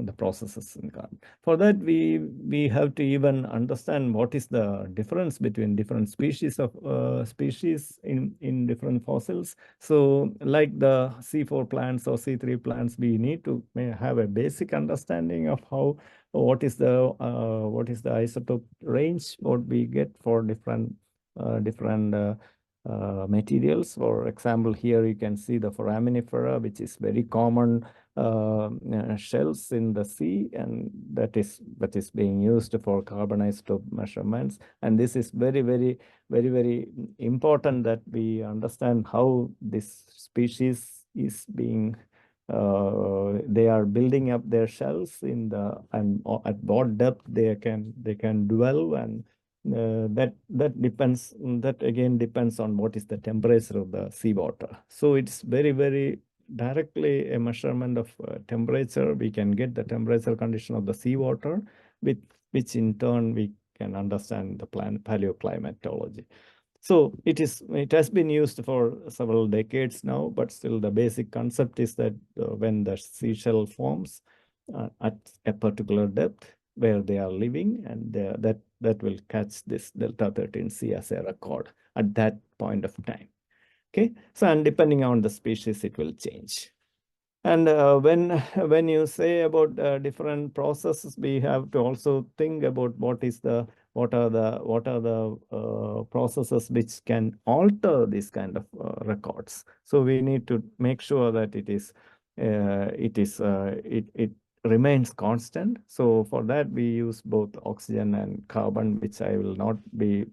the processes in carbon. For that, we have to even understand what is the difference between different species in different fossils. So like the C4 plants or C3 plants, we need to have a basic understanding of what is the isotope range, what we get for different materials. For example, here you can see the foraminifera, which is very common shells in the sea, and that is being used for carbon isotope measurements. And this is very important that we understand how this species is being they are building up their shells and at what depth they can dwell, and that again depends on what is the temperature of the seawater. So it's very directly a measurement of temperature. We can get the temperature condition of the seawater, with which in turn we can understand the paleoclimatology. So it has been used for several decades now, but still the basic concept is that when the seashell forms at a particular depth where they are living, and that will catch this delta 13C as a record at that point of time. Okay, so and depending on the species, it will change. And when you say about different processes, we have to also think about what are the processes which can alter this kind of records. So we need to make sure that it remains constant. So for that we use both oxygen and carbon, which I will not be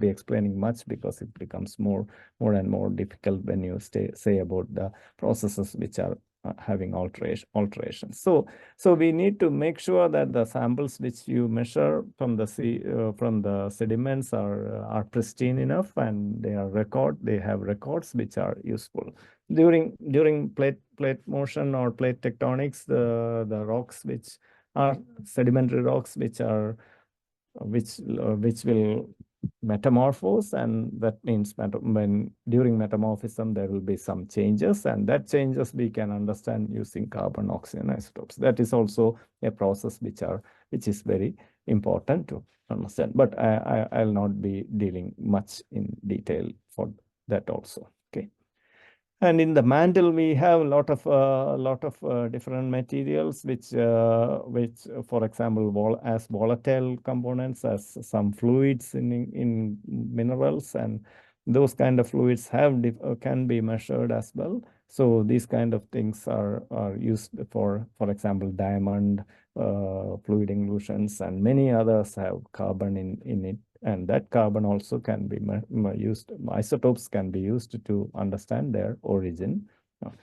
explaining much, because it becomes more and more difficult when you say about the processes which are having alterations. So we need to make sure that the samples which you measure from the sediments are pristine enough, and they have records which are useful. During plate motion or plate tectonics, the rocks which are sedimentary rocks which will metamorphose, and that means when during metamorphism there will be some changes, and that changes we can understand using carbon oxygen isotopes. That is also a process which is very important to understand, but I'll not be dealing much in detail for that also. Okay. And in the mantle, we have a lot of different materials, which, for example, as volatile components, as some fluids in minerals, and those kind of fluids can be measured as well. So these kind of things are used for example, diamond fluid inclusions, and many others have carbon in it. And that carbon also can be used, isotopes can be used to understand their origin.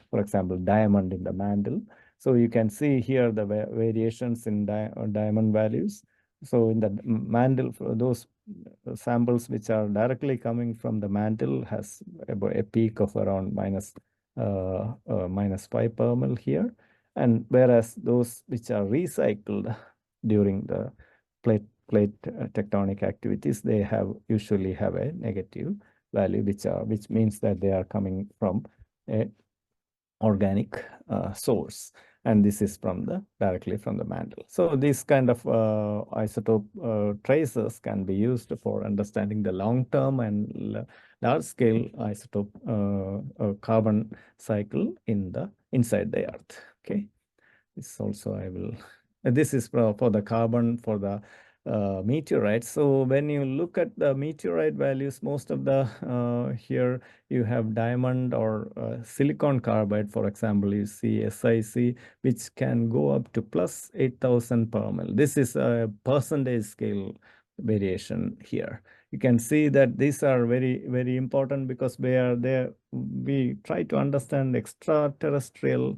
For example, diamond in the mantle. So you can see here the variations in diamond values. So in the mantle, those samples which are directly coming from the mantle has about a peak of around -5 per mil here. And whereas those which are recycled during the plate tectonic activities, they usually have a negative value, which means that they are coming from a organic source, and this is directly from the mantle. So these kind of isotope traces can be used for understanding the long-term and large-scale isotope carbon cycle inside the Earth. Okay. This also I will. This is for the carbon for the meteorites. So when you look at the meteorite values, most of the here you have diamond or silicon carbide, for example, you see SiC, which can go up to plus 8,000 per mil. This is a percentage scale variation here. You can see that these are very, very important, because they are there. We try to understand extraterrestrial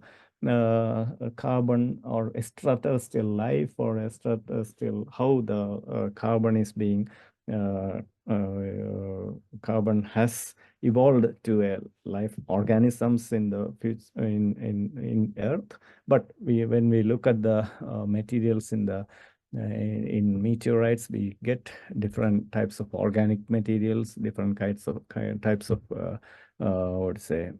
carbon or extraterrestrial life, or extraterrestrial, how the carbon is being carbon has evolved to a life organisms in the future in Earth. But when we look at the materials in meteorites, we get different types of organic materials, different types of what to say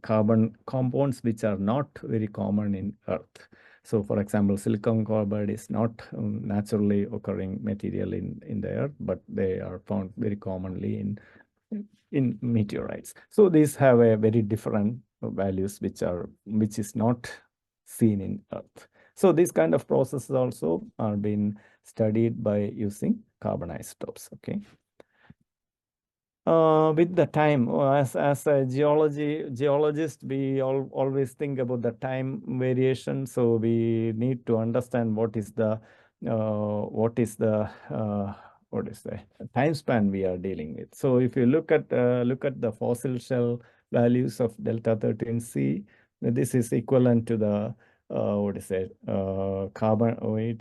carbon compounds which are not very common in Earth. So for example, silicon carbide is not naturally occurring material in the Earth, but they are found very commonly in meteorites. So these have a very different values which is not seen in Earth. So these kind of processes also are being studied by using carbon isotopes. Okay. With the time, as a geologist, we always think about the time variation. So we need to understand what is the time span we are dealing with. So if you look at the fossil shell values of delta 13C, this is equivalent to the carbon. It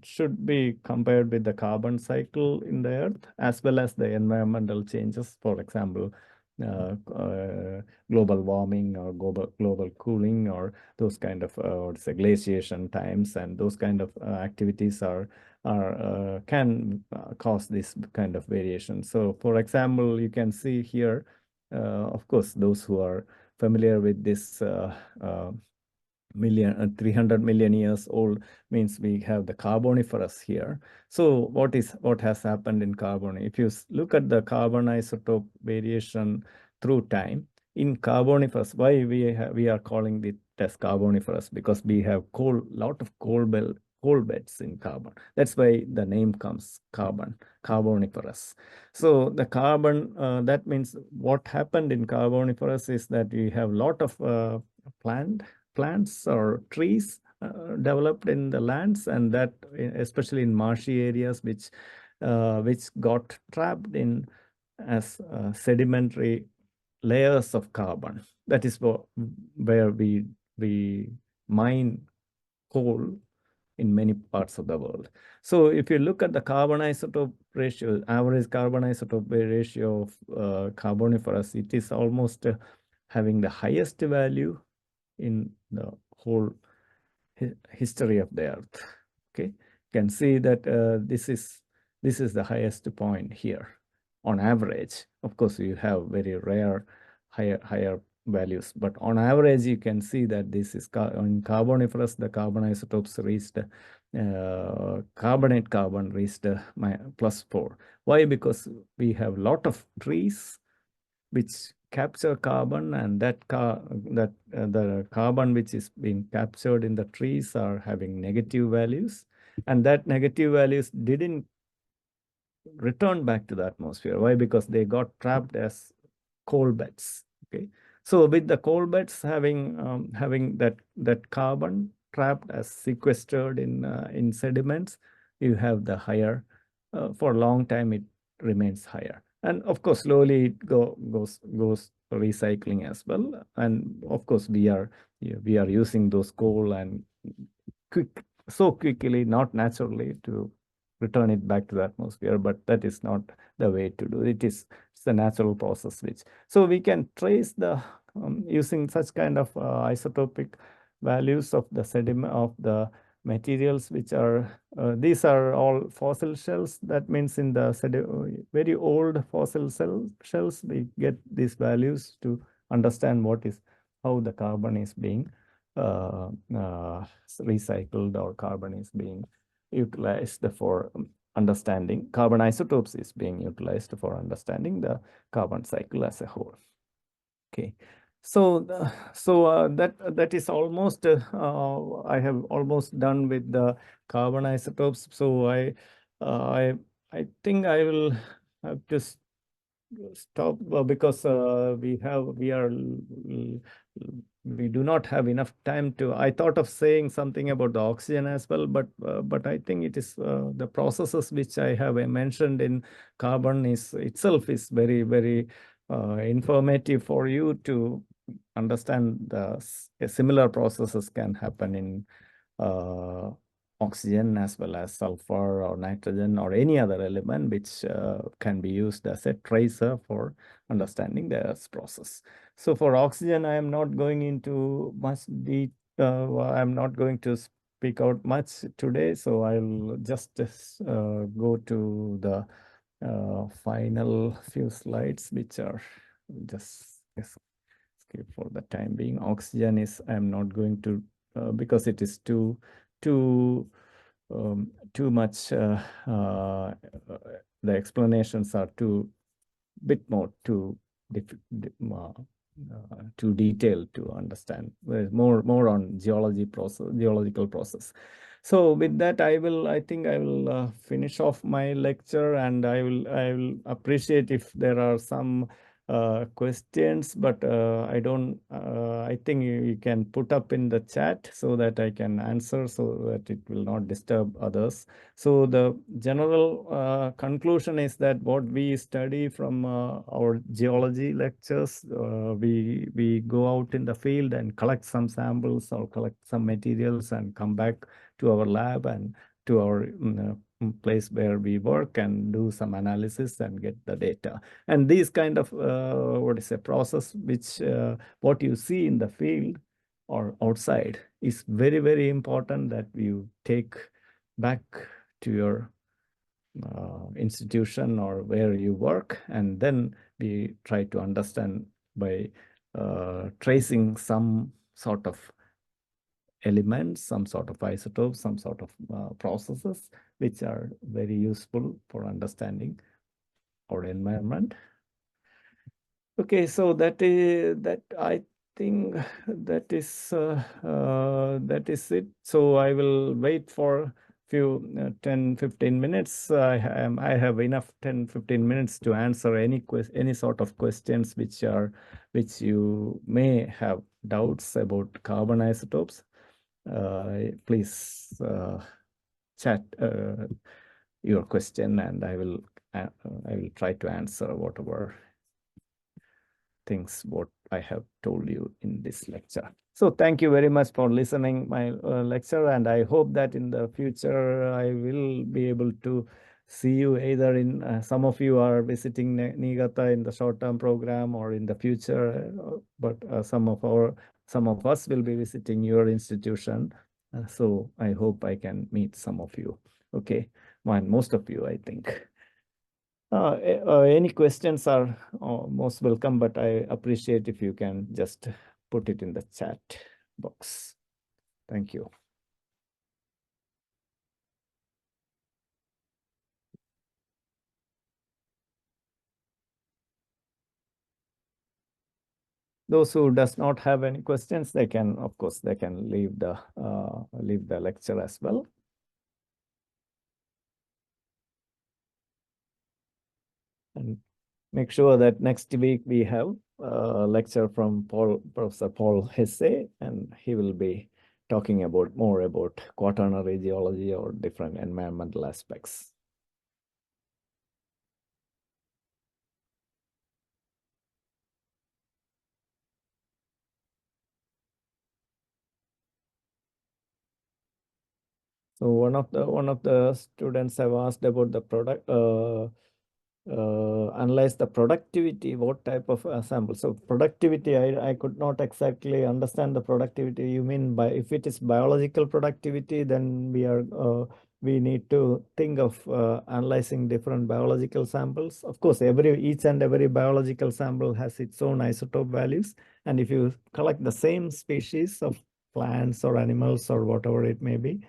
should be compared with the carbon cycle in the Earth, as well as the environmental changes, for example, global warming or global cooling, or those kind of glaciation times, and those kind of activities can cause this kind of variation. So for example, you can see here, of course, those who are familiar with this 300 million years old, means we have the Carboniferous here. So what has happened in carbon? If you look at the carbon isotope variation through time. In Carboniferous, why we are calling it as Carboniferous? Because we have lot of coal beds in carbon. That's why the name comes Carboniferous. So the carbon, that means what happened in Carboniferous is that we have lot of plants or trees developed in the lands, and that especially in marshy areas, which got trapped in as sedimentary layers of carbon. That is where we mine coal in many parts of the world. So if you look at the carbon isotope ratio, average carbon isotope ratio of Carboniferous, it is almost having the highest value in the whole history of the Earth. Okay, you can see that this is the highest point here on average. Of course, you have very rare higher values, but on average, you can see that this is in Carboniferous, the carbon isotopes reached carbonate carbon reached +4. Why? Because we have a lot of trees which capture carbon, and the carbon which is being captured in the trees are having negative values, and that negative values didn't return back to the atmosphere. Why? Because they got trapped as coal beds. Okay, so with the coal beds having that carbon trapped as sequestered in sediments, you have the higher. For a long time, it remains higher, and of course, slowly it goes recycling as well. And of course, we are using those coal and so quickly, not naturally, to return it back to the atmosphere, but that is not the way to do it. It's a natural process so we can trace the using such kind of isotopic values of the sediment of the materials, which are these are all fossil shells. That means in the very old fossil shells, we get these values to understand how the carbon is being recycled, or carbon is being utilized for understanding. Carbon isotopes is being utilized for understanding the carbon cycle as a whole. Okay, so that is almost I have almost done with the carbon isotopes. So I think I will have to stop because we do not have enough time to. I thought of saying something about the oxygen as well, but I think it is the processes which I have mentioned in carbon itself is very, very informative for you to understand. Similar processes can happen in oxygen as well as sulfur or nitrogen or any other element which can be used as a tracer for understanding the Earth's process. So for oxygen, I am not going into much detail. I'm not going to speak out much today. So I'll just go to the final few slides, which are just skip for the time being. Oxygen is, I'm not going to, because it is too much, the explanations are too detailed to understand. There's more on geological process. So with that, I think I will finish off my lecture, and I will appreciate if there are some questions, but I think you can put up in the chat so that I can answer, so that it will not disturb others. So the general conclusion is that what we study from our geology lectures, we go out in the field and collect some samples or collect some materials and come back to our lab and to our place where we work and do some analysis and get the data. And these kind of process which what you see in the field or outside is very, very important that you take back to your institution or where you work, and then we try to understand by tracing some sort of elements, some sort of isotopes, some sort of processes which are very useful for understanding our environment. Okay, so that I think that is it. So I will wait for few 10-15 minutes. I have enough 10-15 minutes to answer any sort of questions which you may have doubts about carbon isotopes. Please chat your question, and I will try to answer whatever things what I have told you in this lecture. So thank you very much for listening my lecture, and I hope that in the future I will be able to see you either in some of you are visiting Niigata in the short-term program or in the future, but some of us will be visiting your institution. So I hope I can meet some of you. Okay, most of you, I think. Any questions are most welcome, but I appreciate if you can just put it in the chat box. Thank you. Those who does not have any questions, they can, of course, they can leave the lecture as well. And make sure that next week we have a lecture from Professor Paul Hesse, and he will be talking more about quaternary geology or different environmental aspects. So one of the students have asked about the product, analyze the productivity, what type of sample. So productivity, I could not exactly understand the productivity. You mean by if it is biological productivity, then we need to think of analyzing different biological samples. Of course, each and every biological sample has its own isotope values, and if you collect the same species of plants or animals or whatever it may be,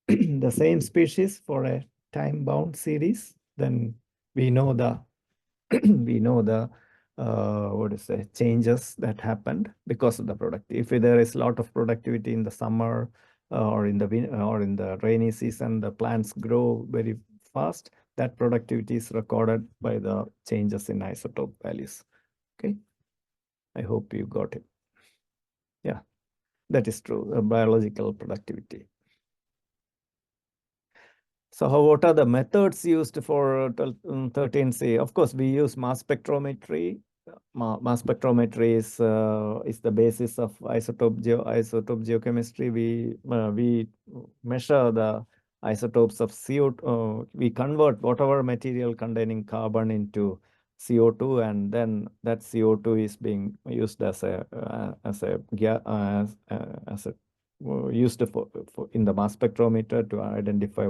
the same species for a time-bound series, then we know the what is the changes that happened because of the productivity. If there is a lot of productivity in the summer or in the rainy season, the plants grow very fast. That productivity is recorded by the changes in isotope values. Okay, I hope you got it. Yeah, that is true. Biological productivity. So what are the methods used for 13C? Of course, we use mass spectrometry. Mass spectrometry is the basis of isotope geochemistry. We measure the isotopes of CO2. We convert whatever material containing carbon into CO2, and then that CO2 is being used as a used in the mass spectrometer to identify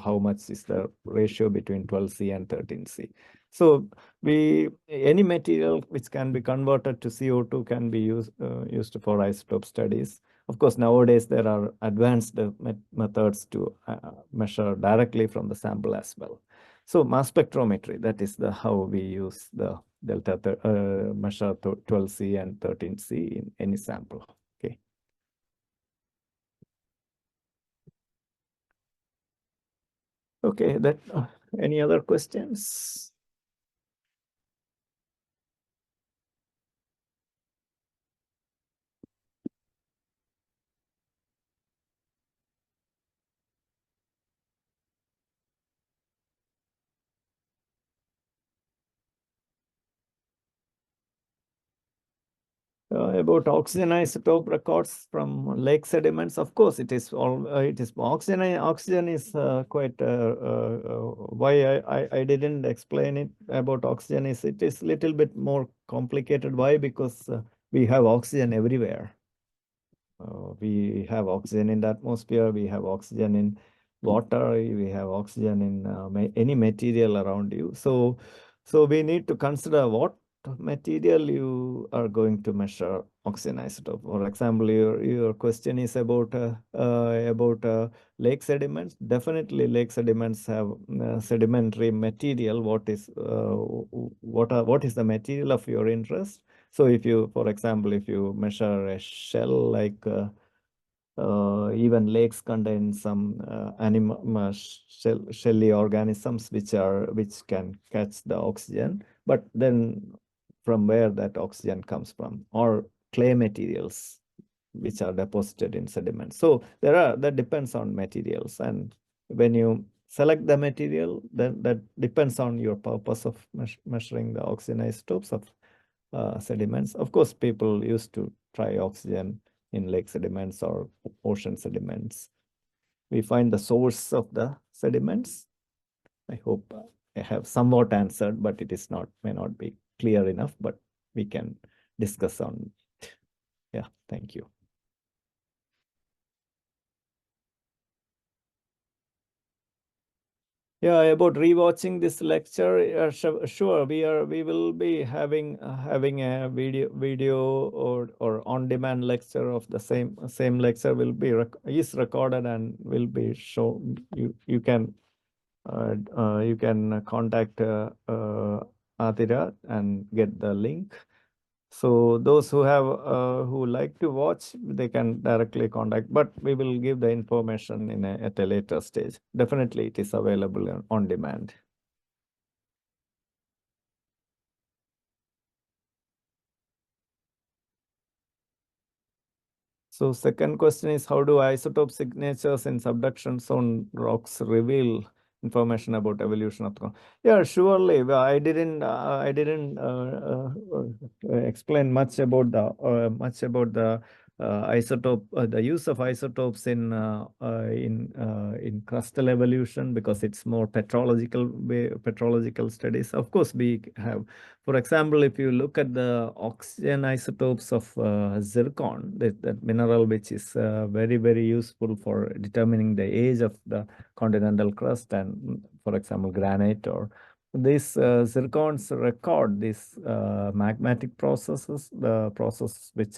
how much is the ratio between 12C and 13C. So any material which can be converted to CO2 can be used for isotope studies. Of course, nowadays there are advanced methods to measure directly from the sample as well. So mass spectrometry, that is how we use the measure 12C and 13C in any sample. Okay. Okay, any other questions? About oxygen isotope records from lake sediments, of course, it is oxygen. Oxygen is quite why I didn't explain it about oxygen is it is little bit more complicated. Why? Because we have oxygen everywhere. We have oxygen in the atmosphere, we have oxygen in water, we have oxygen in any material around you. So we need to consider what material you are going to measure oxygen isotope. For example, your question is about lake sediments. Definitely, lake sediments have sedimentary material. What is the material of your interest? So, if you, for example, if you measure a shell like even lakes contain some shelly organisms which can catch the oxygen, but then from where that oxygen comes from, or clay materials which are deposited in sediment. So that depends on materials, and when you select the material, then that depends on your purpose of measuring the oxygen isotopes of sediments. Of course, people used to try oxygen in lake sediments or ocean sediments. We find the source of the sediments. I hope I have somewhat answered, but it is may not be clear enough, but we can discuss on it. Yeah, thank you. Yeah, about rewatching this lecture, sure, we will be having a video or on-demand lecture of the same lecture will be is recorded and will be shown. You can contact Adira and get the link. So those who like to watch, they can directly contact, but we will give the information at a later stage. Definitely, it is available on demand. So second question is, how do isotope signatures in subduction zone rocks reveal information about evolution of the? Yeah, surely. I didn't explain much about the isotope, the use of isotopes in crustal evolution, because it's more petrological studies. Of course, we have, for example, if you look at the oxygen isotopes of zircon, that mineral which is very, very useful for determining the age of the continental crust, and for example, granite, or these zircons record these magmatic processes, the processes which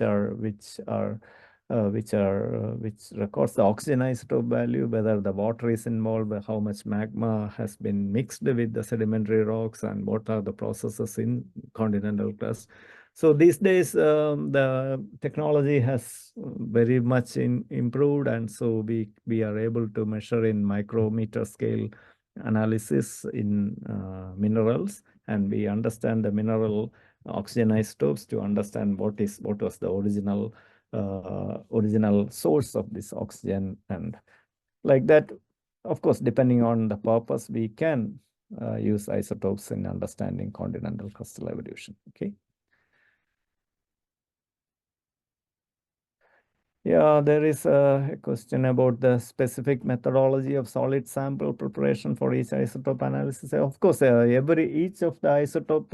records the oxygen isotope value, whether the water is involved, how much magma has been mixed with the sedimentary rocks, and what are the processes in continental crust. So these days, the technology has very much improved, and so we are able to measure in micrometer scale analysis in minerals, and we understand the mineral oxygen isotopes to understand what was the original source of this oxygen, and like that. Of course, depending on the purpose, we can use isotopes in understanding continental crustal evolution. Okay. Yeah, there is a question about the specific methodology of solid sample preparation for each isotope analysis. Of course, each of the isotope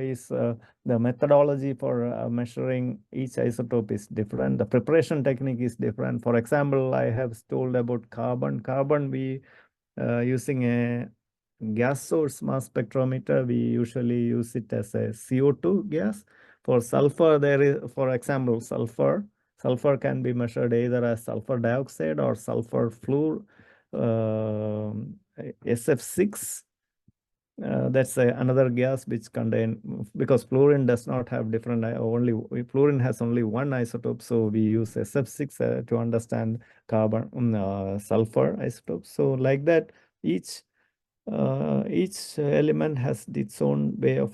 is the methodology for measuring each isotope is different. The preparation technique is different. For example, I have told about carbon. Carbon, we using a gas source mass spectrometer, we usually use it as a CO2 gas. For sulfur, there is, for example, sulfur can be measured either as sulfur dioxide or sulfur fluor, SF6. That's another gas which because fluorine does not have different, fluorine has only one isotope, so we use SF6 to understand carbon, sulfur isotope. So like that, each element has its own way of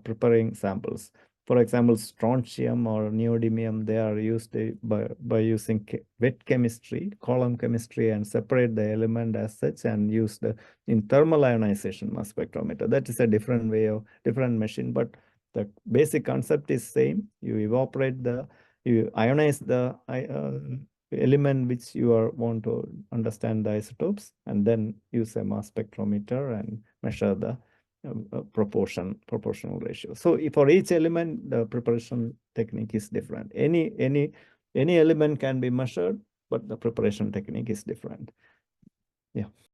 preparing samples. For example, strontium or neodymium, they are used by using wet chemistry, column chemistry, and separate the element as such and use in thermal ionization mass spectrometer. That is a different machine, but the basic concept is same. You ionize the element which you want to understand the isotopes, and then use a mass spectrometer and measure the proportional ratio. So for each element, the preparation technique is different. Any element can be measured, but the preparation technique is different. Yeah.